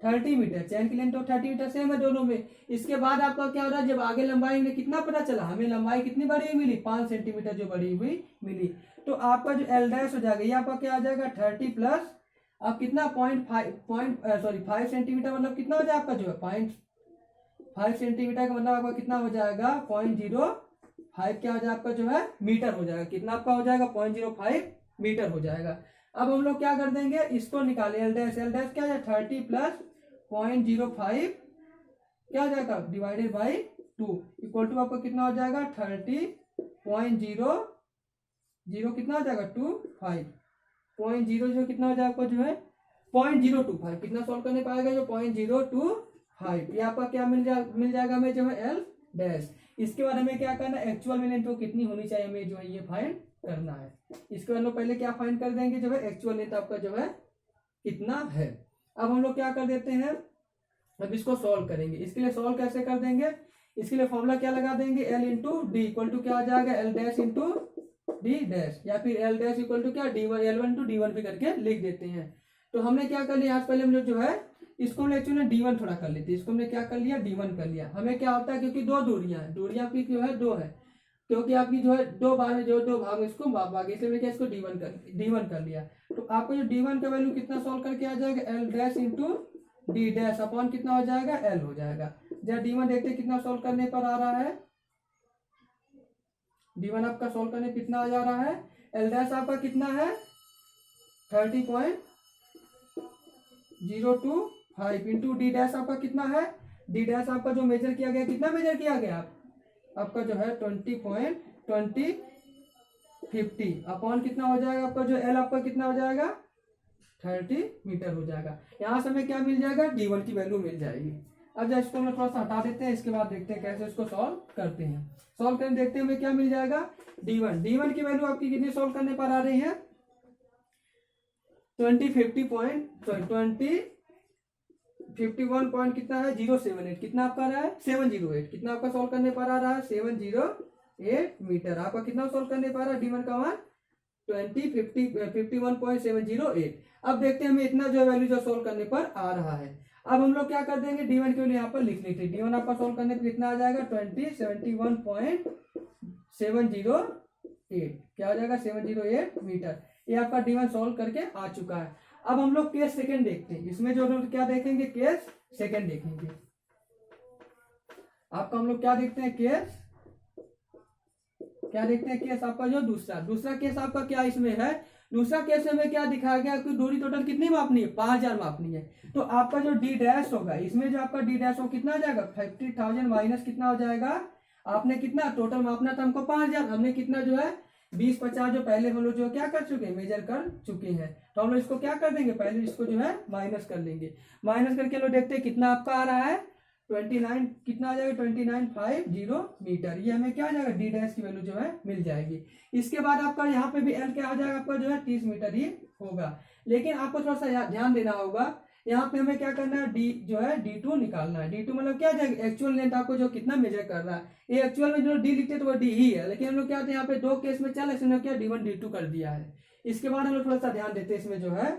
30 मीटर, चैन की लेंथ तो 30 मीटर सेम है दोनों में। इसके बाद आपका क्या हो रहा है, जब आगे लंबाई में कितना पता चला, हमें लंबाई कितनी बड़ी हुई मिली, 5 सेंटीमीटर जो बड़ी हुई मिली, तो आपका जो एल डैश हो जाएगा, ये आपका क्या आ जाएगा 30 प्लस आप कितना 5 सेंटीमीटर, मतलब कितना हो जाएगा आपका जो है 0.5 सेंटीमीटर का मतलब आपका कितना हो जाएगा 0.05 क्या हो जाएगा आपका जो है मीटर हो जाएगा, कितना आपका हो जाएगा 0.05 मीटर हो जाएगा। अब हम लोग क्या कर देंगे, इसको निकाले, एल डैश क्या है 30 प्लस 0.05 क्या हो जाएगा डिवाइडेड बाई 2 इक्वल टू आपका कितना हो जाएगा 30.00 कितना हो जाएगा 25.00 कितना हो जाएगा आपका जो है 0.025, कितना सॉल्व करने पाएगा जो 0.025, ये आपका क्या मिल जाएगा हमें जो है एल डैश। इसके बाद हमें क्या करना है, एक्चुअल में लेंथ कितनी होनी चाहिए हमें जो है ये फाइंड करना है। इसके बाद लोग पहले क्या फाइंड कर देंगे, जो है एक्चुअल लेंथ आपका जो है कितना है। अब हम लोग क्या कर देते हैं, अब इसको सॉल्व करेंगे। इसके लिए सॉल्व कैसे कर देंगे, इसके लिए फॉर्मूला क्या लगा देंगे, L into D equal to क्या आ जाएगा L dash into D dash, या फिर एल डैश इक्वल टू क्या L1 टू D1 भी करके लिख देते हैं। तो हमने क्या कर लिया, आज पहले हम लोग जो है इसको हमने एक्चुअली D1 थोड़ा कर लेते हैं, इसको हमने क्या कर लिया D1 कर लिया। हमें क्या होता है, क्योंकि दो दूरियां आपकी जो है 2 है, क्योंकि आपकी जो है 2 भाग में जो 2 भाग में इसको भाग, इसलिए मैंने क्या इसको D1 कर लिया। तो आपको जो D1 का वैल्यू कितना सॉल्व करके आ जाएगा, L dash into D dash upon कितना हो जाएगा एल हो जाएगा। जब D1 देखते कितना सॉल्व करने पर आ रहा है, D1 आपका सॉल्व करने कितना आ जा रहा है, एल डैश आपका कितना है 30.025 इंटू डी डैश आपका कितना है, डी डैश आपका जो मेजर किया गया, कितना मेजर किया गया आप आपका जो है 20.2050 अपॉन कितना हो जाएगा आपका जो एल आपका कितना हो जाएगा 30 मीटर हो जाएगा। यहाँ से हमें क्या मिल जाएगा D1 की वैल्यू मिल जाएगी। अब जब इसको हम थोड़ा सा हटा देते हैं, इसके बाद देखते हैं कैसे इसको सॉल्व करते हैं। सॉल्व करके देखते हैं हमें क्या मिल जाएगा D1 की वैल्यू आपकी कितनी सॉल्व करने पर आ रही है 21 पॉइंट कितना है 078 कितना आपका रहा है 708 कितना आपका सॉल्व करने पर आ रहा है 708 मीटर। आपका कितना सॉल्व करने पर आ रहा है D1 का मान 51.708। अब देखते हैं हमें इतना जो वैल्यू जो सॉल्व करने पर आ रहा है। अब हम लोग क्या कर देंगे D1 के लिए यहाँ पर लिख लेते हैं। D1 आपका सॉल्व करने पर कितना आ जाएगा 71.708 क्या आ जाएगा 708 मीटर। ये आपका D1 सॉल्व करके आ चुका है। अब हम लोग केस सेकंड देखते हैं। इसमें जो हम लोग क्या देखेंगे केस सेकंड देखेंगे। आपका हम लोग क्या देखते हैं केस आपका जो दूसरा केस आपका क्या इसमें है। दूसरा केस में क्या दिखाया गया कि दूरी टोटल कितनी मापनी है 5000 मापनी है। तो आपका जो डी डैश होगा इसमें जो आपका डी डैश हो कितना आ जाएगा 50,000 माइनस कितना हो जाएगा आपने कितना टोटल मापना था हमको 5000 हमने कितना जो है 20-50 जो पहले हम लोग जो क्या कर चुके हैं मेजर कर चुके हैं। तो हम लोग इसको क्या कर देंगे पहले इसको जो है माइनस कर लेंगे। माइनस करके लोग देखते हैं कितना आपका आ रहा है 29 कितना आ जाएगा 2950 मीटर। ये हमें क्या आ जाएगा डी डैश की वैल्यू जो है मिल जाएगी। इसके बाद आपका यहाँ पे भी एल क्या आ जाएगा आपका जो है 30 मीटर ही होगा। लेकिन आपको थोड़ा सा ध्यान देना होगा यहाँ पे हमें क्या करना है डी जो है D2 निकालना है। D2 मतलब क्या जाएगा एक्चुअल लेंथ आपको जो कितना मेजर कर रहा है। ये एक्चुअल में जो डी लिखते तो वो डी ही है, लेकिन हम लोग क्या होते हैं यहाँ पे दो केस में चल इसने क्या D1 D2 कर दिया है। इसके बाद हम लोग थोड़ा सा ध्यान देते हैं इसमें जो है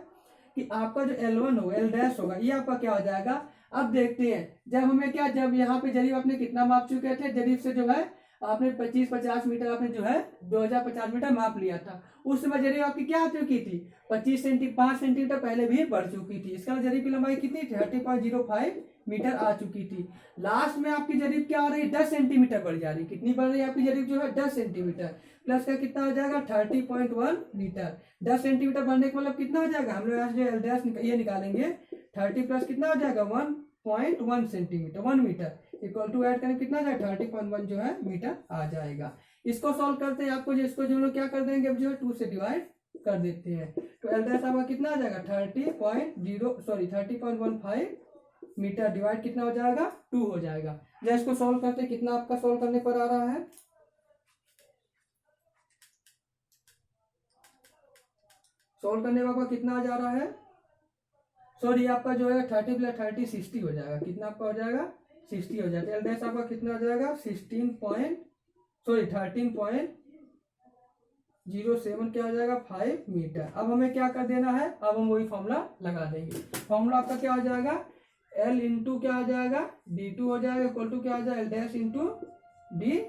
कि आपका जो L1 होगा एल डैश होगा ये आपका क्या हो जाएगा। अब देखते हैं जब हमें क्या जब यहाँ पे जरीब आपने कितना माप चुके थे जरीब से जो है आपने 25-50 मीटर आपने जो है 2050 मीटर माप लिया था। उस समय जरीब आपकी क्या आ चुकी थी 5 सेंटीमीटर पहले भी बढ़ चुकी थी। इसका जरीब की लंबाई कितनी 30.05 मीटर आ चुकी थी। लास्ट में आपकी जरीब क्या आ रही है 10 सेंटीमीटर बढ़ जा रही है। कितनी बढ़ रही है आपकी जरीब जो है 10 सेंटीमीटर प्लस का कितना हो जाएगा 30.1 मीटर। 10 सेंटीमीटर बढ़ने का मतलब कितना हो जाएगा हम लोग यहाँ से एल डैश ये निकालेंगे 30 प्लस कितना हो जाएगा 1.1 centimetre 1 metre equal to add करें कितना जाएगा 30.1 जो है मीटर आ जाएगा। इसको सॉल्व करते हैं आपको जिसको जो लोग क्या कर देंगे जो है 2 से डिवाइड कर देते हैं। तो एल डैश आपका कितना आ जाएगा 30.15 मीटर डिवाइड कितना हो जाएगा 2 हो जाएगा। जब इसको सॉल्व करते हैं कितना आपका सॉल्व करने पर आ रहा है सॉल्व करने पर आपका कितना आ जा रहा है सॉरी आपका जो है 30 प्लस 30 60 हो जाएगा। कितना आपका हो जाएगा 60 हो जाएगा। एल डैश आपका कितना हो जाएगा 13.07 क्या हो जाएगा 5 मीटर। अब हमें क्या कर देना है अब हम वही फॉर्मूला लगा देंगे। फॉर्मूला आपका क्या हो जाएगा एल इंटू क्या हो जाएगा D2 हो जाएगा इक्वल टू क्या हो जाएगा L dash into D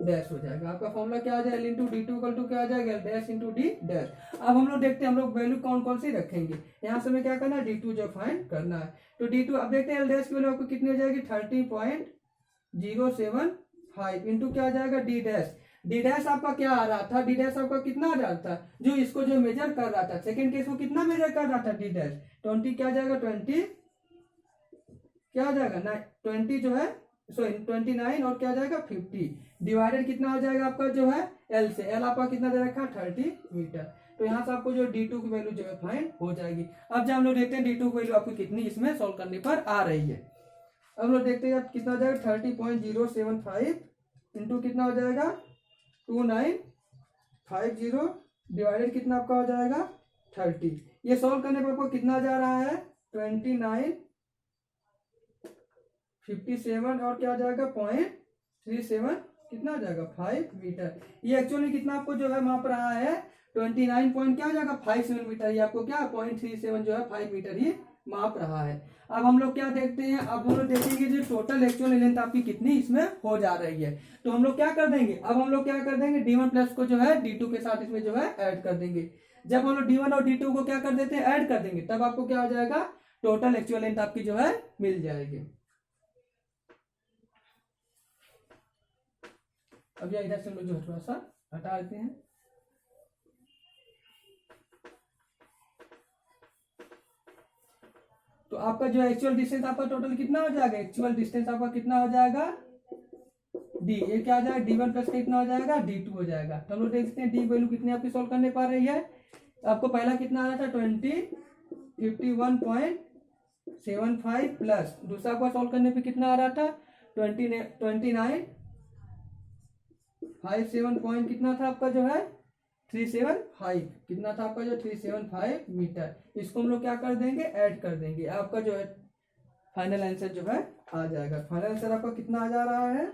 dash हो जाएगा। आपका फॉर्मूला क्या आ जाएगा L into D2 equal to क्या आ जाएगा L dash into D dash. अब हम लोग देखते हैं हम लोग वैल्यू कौन कौन सी रखेंगे। यहाँ से हमें क्या करना है D2 जो फाइंड करना है। तो D2 अब देखते हैं एल डैश की वैल्यू आपको कितनी हो जाएगी 30.075 इंटू क्या आ जाएगा डी डैश। डी डैश आपका क्या आ रहा था डी डैश आपका कितना आ रहा था जो इसको जो मेजर कर रहा था सेकंड केस को कितना मेजर कर रहा था डी डैश 20 क्या आ जाएगा 20 क्या आ जाएगा 20 जो है सॉरी 29 और क्या आ जाएगा 50 डिवाइडेड कितना हो जाएगा आपका जो है एल से। एल आपका कितना दे रखा है 30 मीटर। तो यहाँ से आपको जो D2 की वैल्यू जो है फाइंड हो जाएगी। अब जब हम लोग देखते हैं D2 की वैल्यू आपको कितनी इसमें सॉल्व करने पर आ रही है। अब लोग देखते हैं कितना हो जाएगा 30.075 इंटू कितना हो जाएगा 2950 डिवाइडेड कितना आपका हो जाएगा 30। ये सॉल्व करने पर आपको कितना जा रहा है 2957 और क्या आ जाएगा 0.37 कितना आ जाएगा 5 मीटर। ये एक्चुअली कितना आपको जो है माप रहा है 29 पॉइंट क्या आ जाएगा 57 मीटर। ये आपको क्या 0.37 जो है 5 मीटर ही माप रहा है। अब हम लोग क्या देखते हैं अब हम लोग देखेंगे जो टोटल एक्चुअल लेंथ आपकी कितनी इसमें हो जा रही है। तो हम लोग क्या कर देंगे अब हम लोग क्या कर देंगे D1 प्लस को जो है D2 के साथ इसमें जो है ऐड कर देंगे। जब हम लोग D1 और D2 को क्या कर देते हैं ऐड कर देंगे तब आपको क्या हो जाएगा टोटल एक्चुअल लेंथ आपकी जो है मिल जाएगी। अब इधर से हम लोग जो थोड़ा सा हटा देते हैं। तो आपका जो एक्चुअल डिस्टेंस आपका टोटल कितना हो जाएगा एक्चुअल डिस्टेंस आपका कितना हो जाएगा डी, ये क्या आ जाएगा D1 प्लस कितना हो जाएगा D2 हो जाएगा। तो हम लोग देख सकते हैं डी वैल्यू कितनी आपकी सॉल्व करने पा रही है। आपको पहला कितना आ रहा था 51.75 प्लस दूसरा आपका सॉल्व करने पे कितना आ रहा था 29.57 पॉइंट कितना था आपका जो है 375, कितना था आपका जो 375 मीटर। इसको हम लोग क्या कर देंगे ऐड कर देंगे, आपका जो है फाइनल आंसर जो है आ जाएगा। फाइनल आंसर आपका कितना आ जा रहा है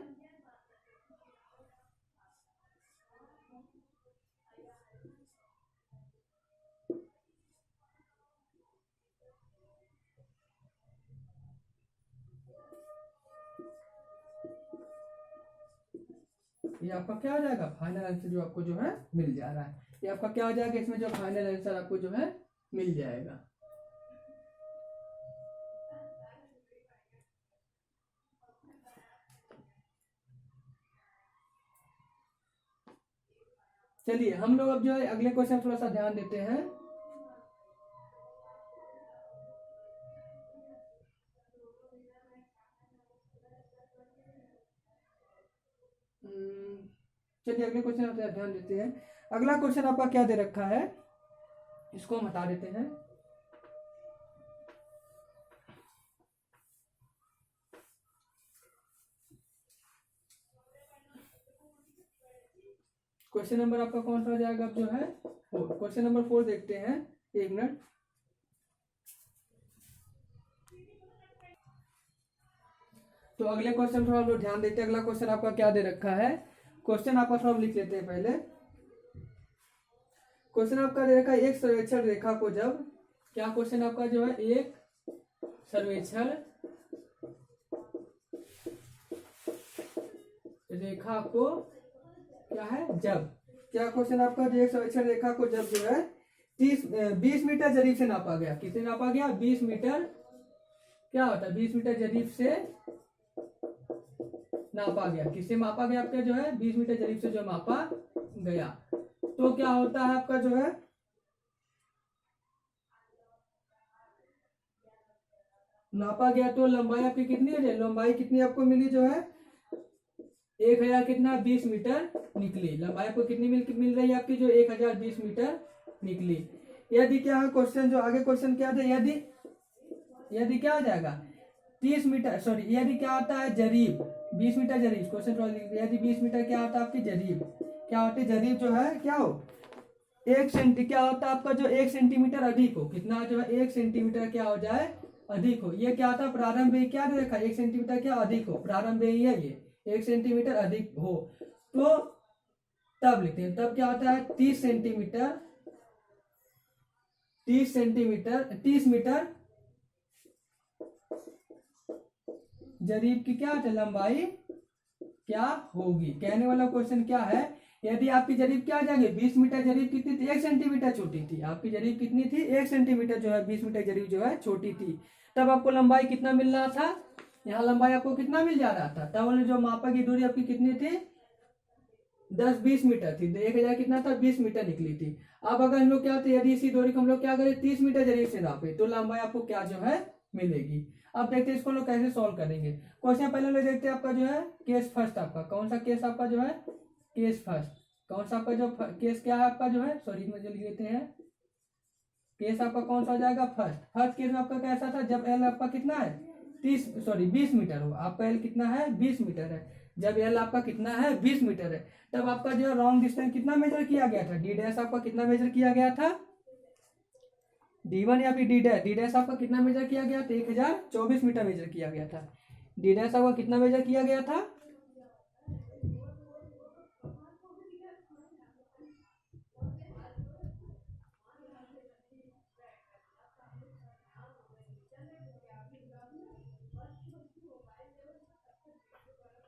ये आपका क्या हो जाएगा फाइनल आंसर जो आपको जो है मिल जा रहा है। ये आपका क्या हो जाएगा इसमें जो फाइनल आंसर आपको जो है मिल जाएगा। चलिए हम लोग अब जो है अगले क्वेश्चन थोड़ा सा ध्यान देते हैं। चलिए अगले क्वेश्चन आप ध्यान देते हैं। अगला क्वेश्चन आपका क्या दे रखा है इसको हम हटा देते हैं। क्वेश्चन नंबर आपका कौन सा हो जाएगा अब जो है 4। क्वेश्चन नंबर 4 देखते हैं, एक मिनट। तो अगले क्वेश्चन थोड़ा लोग ध्यान देते हैं। अगला क्वेश्चन आपका क्या दे रखा है, क्वेश्चन आपका थोड़ा लिख लेते हैं पहले। क्वेश्चन आपका दे रखा है एक सर्वेक्षण रेखा को जब, क्या क्वेश्चन आपका जो है एक सर्वेक्षण रेखा को क्या है जब, क्या क्वेश्चन आपका जो एक सर्वेक्षण रेखा को जब जो है 20 मीटर जरीब से नापा गया। कितने नापा गया 20 मीटर, क्या होता है 20 मीटर जरीब से नापा गया। किससे मापा गया आपका जो है 20 मीटर जरीब से जो मापा गया। तो क्या होता है आपका जो है नापा गया तो लंबाई आपकी कितनी है, लंबाई कितनी आपको मिली जो है 1000 कितना 20 मीटर निकली। लंबाई आपको कितनी मिल रही है आपकी जो 1020 मीटर निकली। यदि क्या है क्वेश्चन जो आगे क्वेश्चन क्या था, यदि क्या हो जाएगा 30 मीटर, सॉरी यदि क्या आता है जरीब 20 मीटर जरीब, क्वेश्चन यदि 20 मीटर क्या होता है आपकी जरीब, क्या होती है जरीब जो है क्या हो 1 सेंटी, क्या होता है आपका जो 1 सेंटीमीटर अधिक हो, कितना जो है 1 सेंटीमीटर क्या हो जाए अधिक हो। ये क्या होता है प्रारंभ में क्या दे रखा है 1 सेंटीमीटर क्या अधिक हो, प्रारंभ में है ये 1 सेंटीमीटर अधिक हो। तो तब लिखते हैं, तब क्या होता है 30 मीटर जरीब की क्या है लंबाई क्या होगी। कहने वाला क्वेश्चन क्या है, यदि आपकी जरीब क्या आ जाएगी 20 मीटर जरीब कितनी थी 1 सेंटीमीटर छोटी थी, आपकी जरीब कितनी थी 1 सेंटीमीटर जो है 20 मीटर जरीब जो है छोटी थी, तब आपको लंबाई कितना मिल रहा था, यहाँ लंबाई आपको कितना मिल जा रहा था। तब जो मापा की दूरी आपकी कितनी थी 10-20 मीटर थी, 1000 कितना था 20 मीटर निकली थी। अब अगर हम लोग क्या होते यदि इसी दूरी को हम लोग क्या करें 30 मीटर जरीब से नापे तो लंबाई आपको क्या जो है मिलेगी। अब देखते हैं इसको लोग कैसे सॉल्व करेंगे। क्वेश्चन पहले लोग देखते हैं आपका जो है केस फर्स्ट, आपका कौन सा केस आपका जो है केस फर्स्ट, कौन सा आपका जो केस क्या है आपका जो है सॉरी में जो लिख देते हैं केस आपका कौन सा हो जाएगा फर्स्ट केस में आपका कैसा था जब एल आपका कितना है 20 मीटर हो, आपका एल कितना है 20 मीटर है। जब एल आपका कितना है 20 मीटर है तब आपका जो लॉन्ग डिस्टेंस कितना मेजर किया गया था डी डैश आपका कितना मेजर किया गया था D1 या फिर डी डैश आपका कितना मेजर किया गया था 1024 मीटर मेजर किया गया था। डी डैश आपका कितना मेजर किया गया था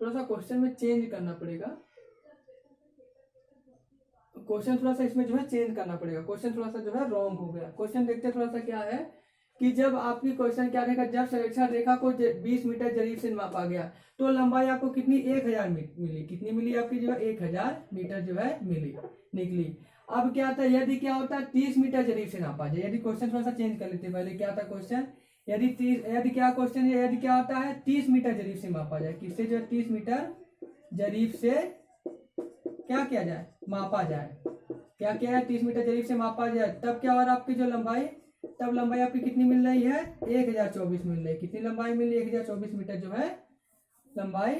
थोड़ा सा क्वेश्चन में चेंज करना पड़ेगा, क्वेश्चन थोड़ा सा इसमें जो है चेंज करना पड़ेगा, क्वेश्चन थोड़ा सा जो है रॉन्ग हो गया। क्वेश्चन देखते थोड़ा सा क्या है कि जब आपकी क्वेश्चन क्या रहेगा जब सर्वेक्षण रेखा को 20 मीटर जरीब से मापा गया तो लंबाई आपको कितनी 1000 मिली, कितनी मिली आपकी जो है 1000 मीटर जो है मिली निकली। अब क्या था यदि क्या होता है 30 मीटर जरीब से नापा जाए, यदि क्वेश्चन थोड़ा सा चेंज कर लेते पहले क्या था क्वेश्चन यदि क्या क्वेश्चन यदि क्या होता है 30 मीटर जरीब से मापा जाए, किससे जो है 30 मीटर जरीब से क्या किया जाए, मापा जाए। क्या किया है, 30 मीटर जरीब से मापा जाए, तब क्या हो रहा है आपकी जो लंबाई, तब लंबाई आपकी कितनी मिल रही है, 1024 मिल रही है। कितनी लंबाई मिल रही है, 1024 मीटर जो है लंबाई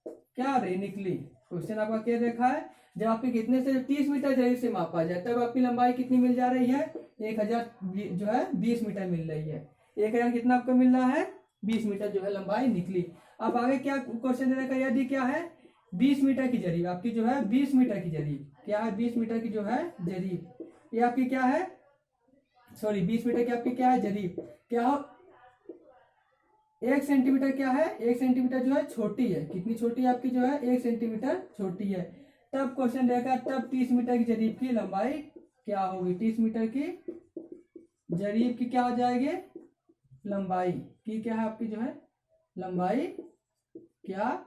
क्या आ रही निकली। क्वेश्चन आपका क्या देखा है, जब आपकी कितने से 30 मीटर जरीब से मापा जाए तब आपकी लंबाई कितनी मिल जा रही है, 1000 जो है 20 मीटर मिल रही है। 1000 कितना आपको मिल रहा है, 20 मीटर जो है लंबाई निकली। अब आगे क्या क्वेश्चन देने का, यदि क्या है 20 मीटर की जरीब आपकी जो है 20 मीटर की जरीब क्या है, 20 मीटर की जो है जरीब, ये आपकी क्या है, सॉरी 20 मीटर की आपकी क्या है जरीब, क्या हो 1 सेंटीमीटर क्या है, 1 सेंटीमीटर जो है छोटी है। कितनी छोटी है आपकी जो है 1 सेंटीमीटर छोटी है। तब क्वेश्चन रहेगा, तब 30 मीटर की जरीब की लंबाई क्या होगी, 30 मीटर की जरीब की क्या हो जाएगी, लंबाई की क्या है आपकी जो है लंबाई क्या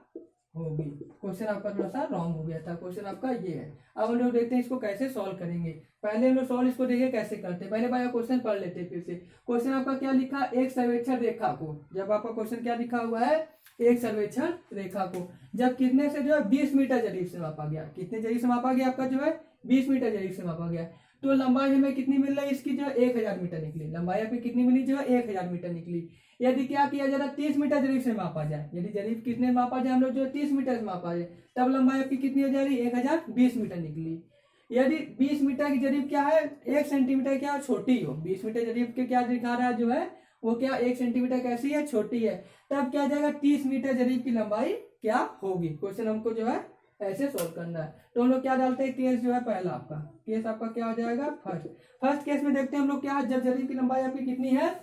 होगी। क्वेश्चन आपका थोड़ा सा रॉन्ग हो गया था, क्वेश्चन आपका ये है। अब हम लोग देखते हैं इसको कैसे सॉल्व करेंगे। पहले हम लोग सॉल्व इसको देखिए कैसे करते हैं, पहले भाई क्वेश्चन पढ़ लेते हैं फिर से। क्वेश्चन आपका क्या लिखा, एक सर्वेक्षण रेखा को, जब आपका क्वेश्चन क्या लिखा हुआ है, एक सर्वेक्षण रेखा को जब कितने से जो है 20 मीटर जरीब से मापा गया, कितने जरीब से मापा गया आपका जो है 20 मीटर जरीब से मापा गया, तो लंबाई हमें कितनी मिल रही है इसकी जो है 1000 मीटर निकली। लंबाई आपकी कितनी मिली जो है 1000 मीटर निकली। यदि क्या किया जाए 30 मीटर जरीब से मापा जाए, यदि जरीब कितने मापा जाए हम लोग जो 30 मीटर से मापा जाए, तब लंबाई आपकी कितनी हो जा रही है 1020 मीटर निकली। यदि 20 मीटर की जरीब क्या है 1 सेंटीमीटर क्या छोटी हो, 20 मीटर जरीब के क्या दिखा रहा है जो है वो क्या 1 सेंटीमीटर कैसी है, छोटी है, तब क्या जाएगा 30 मीटर जरीब की लंबाई क्या होगी। क्वेश्चन हमको जो है ऐसे सोल्व करना है। तो हम लोग क्या डालते हैं, केस जो है पहला आपका केस आपका क्या हो जाएगा फर्स्ट केस में देखते हैं हम लोग क्या, जब जरीब की लंबाई आपकी कितनी है,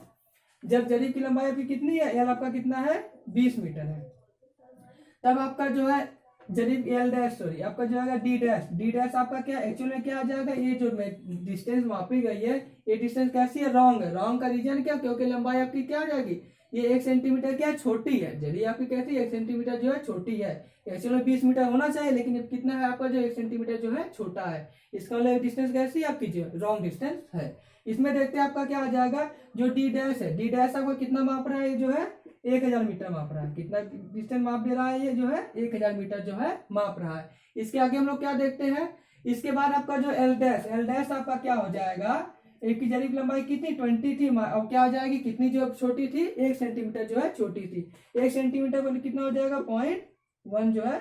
जब जरीब की लंबाई आपकी कितनी है, एल आपका कितना है 20 मीटर है, तब आपका जो है जरीब एल डैश सॉरी आपका जो है डी डैश आपका क्या एक्चुअल में क्या आ जाएगा, ये जो डिस्टेंस मापी गई है ये डिस्टेंस कैसी है, रॉन्ग है। रॉन्ग का रीजन क्या, क्योंकि लंबाई आपकी क्या आ जाएगी, ये 1 सेंटीमीटर क्या छोटी है, जरीब आपकी कैसी 1 सेंटीमीटर जो है छोटी है। एक्चुअल में 20 मीटर होना चाहिए, लेकिन ये कितना है आपका जो 1 सेंटीमीटर जो है छोटा है। इसका मतलब डिस्टेंस कैसी है आपकी जो रॉन्ग डिस्टेंस है। इसमें देखते हैं आपका क्या आ जाएगा, जो डी डैश है, डी डैश आपका कितना माप रहा है, ये जो है 1000 मीटर माप रहा है। कितना डिस्टेंस माप दे रहा है, ये जो है 1000 मीटर जो है माप रहा है। इसके आगे हम लोग क्या देखते हैं, इसके बाद आपका जो एल डैश आपका क्या हो जाएगा, एक की जरीब लंबाई कितनी 20 थी, अब क्या हो जाएगी कितनी जो छोटी थी 1 सेंटीमीटर जो है छोटी थी। 1 सेंटीमीटर को कितना हो जाएगा 0.1 जो है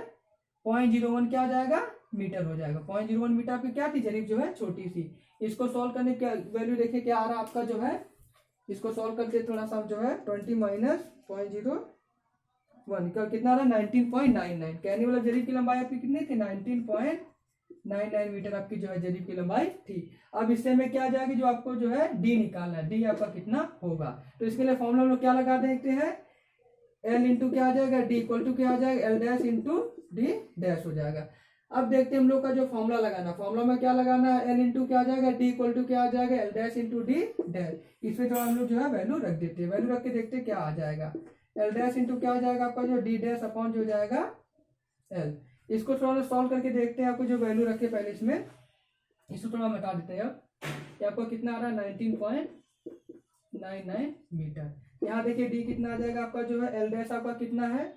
0.01 क्या हो जाएगा मीटर हो जाएगा। 0.01 मीटर आपकी क्या थी जरीब जो है छोटी सी। इसको सॉल्व करने क्या वैल्यू देखिए क्या आ रहा है आपका जो है, इसको सॉल्व करके थोड़ा सा जो है 20 माइनस 0.01 कितना आ रहा है 19.99। कहने वाला जरीब की लंबाई आपकी कितनी थी 19.99 मीटर आपकी जो है जरीब की लंबाई थी। अब इससे में क्या आ जाएगी, जो आपको जो है डी निकालना है, डी आपका कितना होगा। तो इसके लिए फॉर्मूला हम लोग क्या लगा देखते हैं, एल इंटू क्या आ जाएगा डी इक्वल टू क्या आ जाएगा L dash into D dash हो जाएगा। अब देखते हैं हम लोग का जो फॉर्मूला लगाना, फॉर्मूला में क्या लगाना है, एल इंटू क्या आ जाएगा डी इक्वल टू क्या आ जाएगा L dash into D dash. इसमें जो हम लोग जो है वैल्यू रख देते हैं, वैल्यू रख के देखते हैं क्या आ जाएगा, एल डैश इंटू क्या आ जाएगा आपका जो डी डैश अपॉन जो जाएगा एल। इसको थोड़ा सॉल्व करके देखते हैं, आपको जो वैल्यू रखे पहले इसमें, इसको थोड़ा मिटा देते हैं। अब आपको कितना आ रहा है 19.99 मीटर। यहाँ देखिए डी कितना आ जाएगा आपका जो है एल डैश आपका कितना है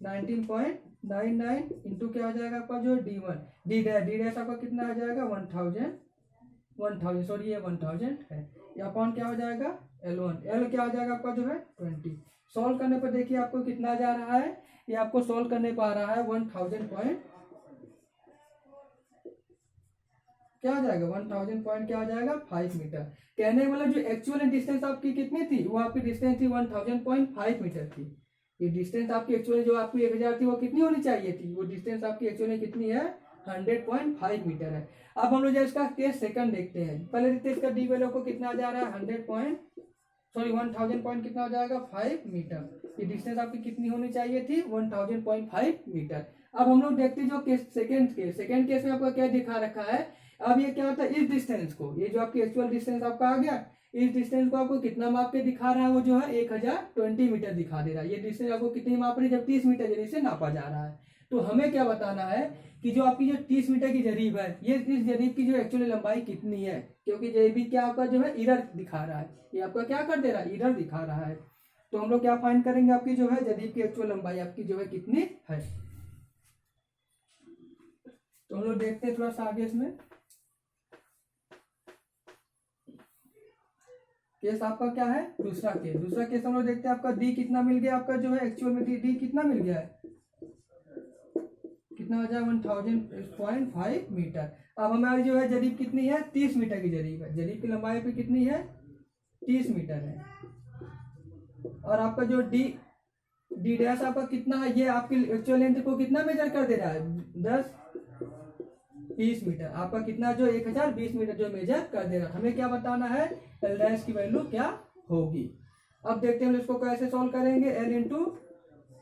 19.99 इंटू क्या आ जाएगा आपका जो D1 डी डैश आपका कितना आ जाएगा 1000 सॉरी ये 1000 है। यहाँ अपॉन क्या हो जाएगा L1, L क्या आ जाएगा आपका जो है 20। सॉल्व करने पर देखिए आपको कितना जा रहा है, ये आपको सॉल्व करने पर आ रहा है 1000 पॉइंट क्या आ जाएगा 1000 पॉइंट क्या आ जाएगा 5 मीटर। कहने वाला जो एक्चुअल डिस्टेंस आपकी कितनी थी, वो आपकी डिस्टेंस थी 1000.5 मीटर थी। ये डिस्टेंस आपकी एक्चुअली जो आपकी 1000 थी वो कितनी होनी चाहिए थी, वो डिस्टेंस आपकी एक्चुअली कितनी है 100.5 मीटर है। अब हम लोग जो इसका केस सेकंड देखते हैं, पहले देखते हैं इसका डी वैल्यू को कितना आ जा रहा है 1000 पॉइंट कितना हो जाएगा 5 मीटर। ये डिस्टेंस आपकी कितनी होनी चाहिए थी 1000.5 मीटर। अब हम लोग देखते हैं जो केस सेकंड केस में आपका क्या दिखा रखा है। अब ये क्या होता है, इस डिस्टेंस को, ये जो आपकी एक्चुअल डिस्टेंस आपका आ गया, इस डिस्टेंस को आपको कितना माप के दिखा रहा है, वो जो है 1020 मीटर दिखा दे रहा है। ये डिस्टेंस आपको कितनी माप रही है, जब 30 मीटर जरीब से नापा जा रहा है। तो हमें क्या बताना है कि जो आपकी जो 30 मीटर की जरीब है, ये इस जरीब की जो एक्चुअली लंबाई कितनी है, क्योंकि जरीब क्या आपका जो है इरर दिखा रहा है, ये आपका क्या कर दे रहा है इरर दिखा रहा है। तो हम लोग क्या फाइंड करेंगे, आपकी जो है जरीब की एक्चुअल लंबाई आपकी जो है कितनी है। तो हम लोग देखते हैं थोड़ा सा आगे इसमें। केस आपका क्या है, दूसरा केस हम लोग देखते हैं। आपका डी कितना मिल गया, आपका जो है एक्चुअल में डी कितना मिल गया है, कितना हो जाएगा 1000.5 मीटर। अब हमारी जो है जरीब कितनी है, 30 मीटर की जरीब है। जरीब की लंबाई पे कितनी है, 30 मीटर है। और आपका जो डी डैश आपका कितना है, ये आपकी एक्चुअल लेंथ को कितना मेजर कर दे रहा है, 20 मीटर। आपका कितना जो 1020 मीटर जो मेजर कर दे रहा है। हमें क्या बताना है, एल डैश की वैल्यू क्या होगी। अब देखते हैं हम इसको कैसे सॉल्व करेंगे। L into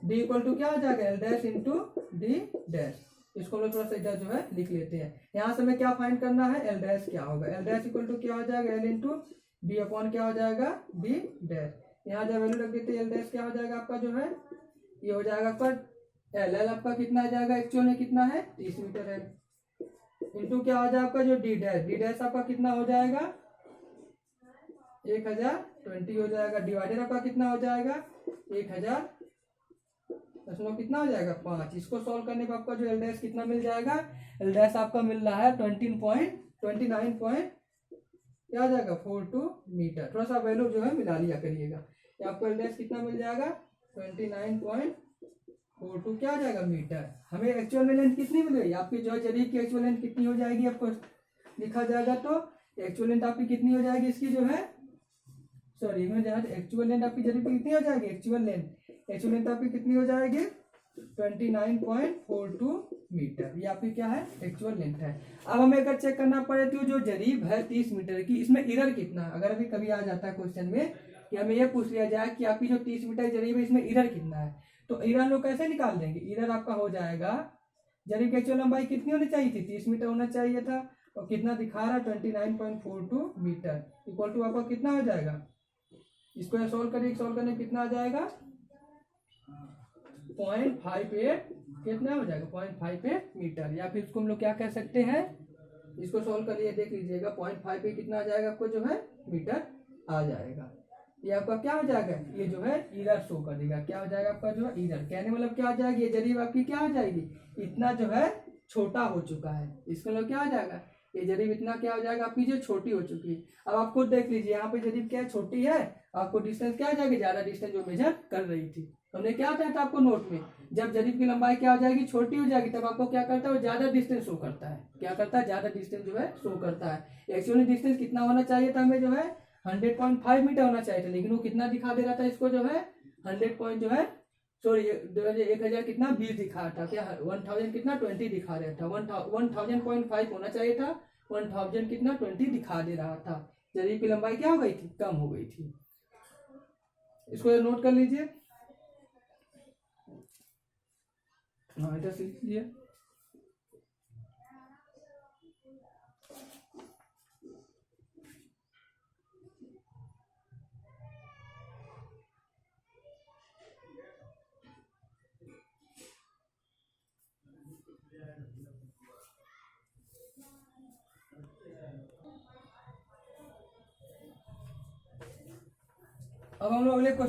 D equal to क्या हो जाएगा, L dash into D dash. इसको हम लोग थोड़ा सा इधर जो है लिख लेते हैं। यहाँ से हमें क्या फाइंड करना है, एल डैश क्या होगा। एल डैश इक्वल टू क्या हो जाएगा, एल इंटू डी अपॉन क्या हो जाएगा, डी डैश। यहाँ जब वैल्यू रख देते हैं, एल डैश क्या हो जाएगा आपका जो है, ये हो जाएगा आपका एल आपका कितना आ जाएगा, एक्चुअल में कितना है 30 मीटर है, इंटू क्या हो जाएगा आपका जो डी डैश आपका कितना हो जाएगा 1020 हो जाएगा, डिवाइडेड आपका कितना हो जाएगा 1000 दशमलव कितना हो जाएगा 5। इसको सॉल्व करने पर आपका जो एल डैश कितना मिल जाएगा, एल डैश आपका मिल रहा है 29 पॉइंट क्या हो जाएगा 42 मीटर। थोड़ा सा वैल्यू जो है मिला लिया करिएगा। आपको एल डैश कितना मिल जाएगा 29.42 क्या हो जाएगा मीटर। हमें एक्चुअल में लेंथ कितनी मिल गई, आपकी जो है जरीब की एक्चुअल लेंथ कितनी हो जाएगी, आपको लिखा जाएगा तो एक्चुअल लेंथ आपकी कितनी हो जाएगी इसकी जो है, सॉरी एक्चुअल लेंथ आपकी जरीब की कितनी हो जाएगी, एक्चुअल लेंथ आपकी कितनी हो जाएगी 29.42 मीटर। ये आपकी क्या है, एक्चुअल लेंथ है। अब हमें अगर चेक करना पड़े तो जो जरीब है 30 मीटर की, इसमें इरर कितना, अगर अभी कभी आ जाता है क्वेश्चन में कि हमें यह पूछ लिया जाए कि आपकी जो 30 मीटर जरीब है इसमें इरर कितना है, तो इरर लोग कैसे निकाल देंगे। इरर आपका हो जाएगा, जरीब की एक्चुअल लंबाई कितनी होनी चाहिए थी, 30 मीटर होना चाहिए था, और कितना दिखा रहा है 29.42 मीटर इक्वल टू आपका कितना हो जाएगा। इसको सॉल्व करने कितना आ जाएगा 0.58 कितना हो जाएगा 0.58 मीटर। या फिर इसको हम लोग क्या कह सकते हैं, इसको सॉल्व करिए देख लीजिएगा 0.58 कितना आ जाएगा आपको जो है मीटर आ जाएगा। ये आपका क्या हो जाएगा, ये जो है इरर शो कर देगा, क्या हो जाएगा आपका जो है इरर। कहने मतलब क्या हो जाएगी, ये जरीब आपकी क्या हो जाएगी, इतना जो है छोटा हो चुका है। इसका मतलब क्या हो जाएगा, ये जरीब इतना क्या हो जाएगा आपकी जो छोटी हो चुकी है। अब आप खुद देख लीजिए, यहाँ पे जरीब क्या है छोटी है, आपको डिस्टेंस क्या हो जाएगी, ज्यादा डिस्टेंस जो मेजर कर रही थी। हमने क्या बताया था आपको नोट में, जब जरीब की लंबाई क्या हो जाएगी, छोटी हो जाएगी, तब आपको क्या करता है, वो ज्यादा डिस्टेंस शो करता है। क्या करता है, ज्यादा डिस्टेंस जो है शो करता है। एक्चुअली डिस्टेंस कितना होना चाहिए था हमें जो है 100.5 मीटर होना चाहिए था, लेकिन वो कितना दिखा दे रहा था इसको जो है 100 पॉइंट जो है सॉरी 1000 कितना 20 दिखा रहा था, क्या 1000 कितना 20 दिखा रहा था। 1000.5 होना चाहिए था, 1000 कितना 20 दिखा दे रहा था। जरीब की लंबाई क्या हो गई थी, कम हो गई थी। इसको नोट कर लीजिए, हाँ इधर सीख लीजिए। अब हम लोग अगले क्वेश्चन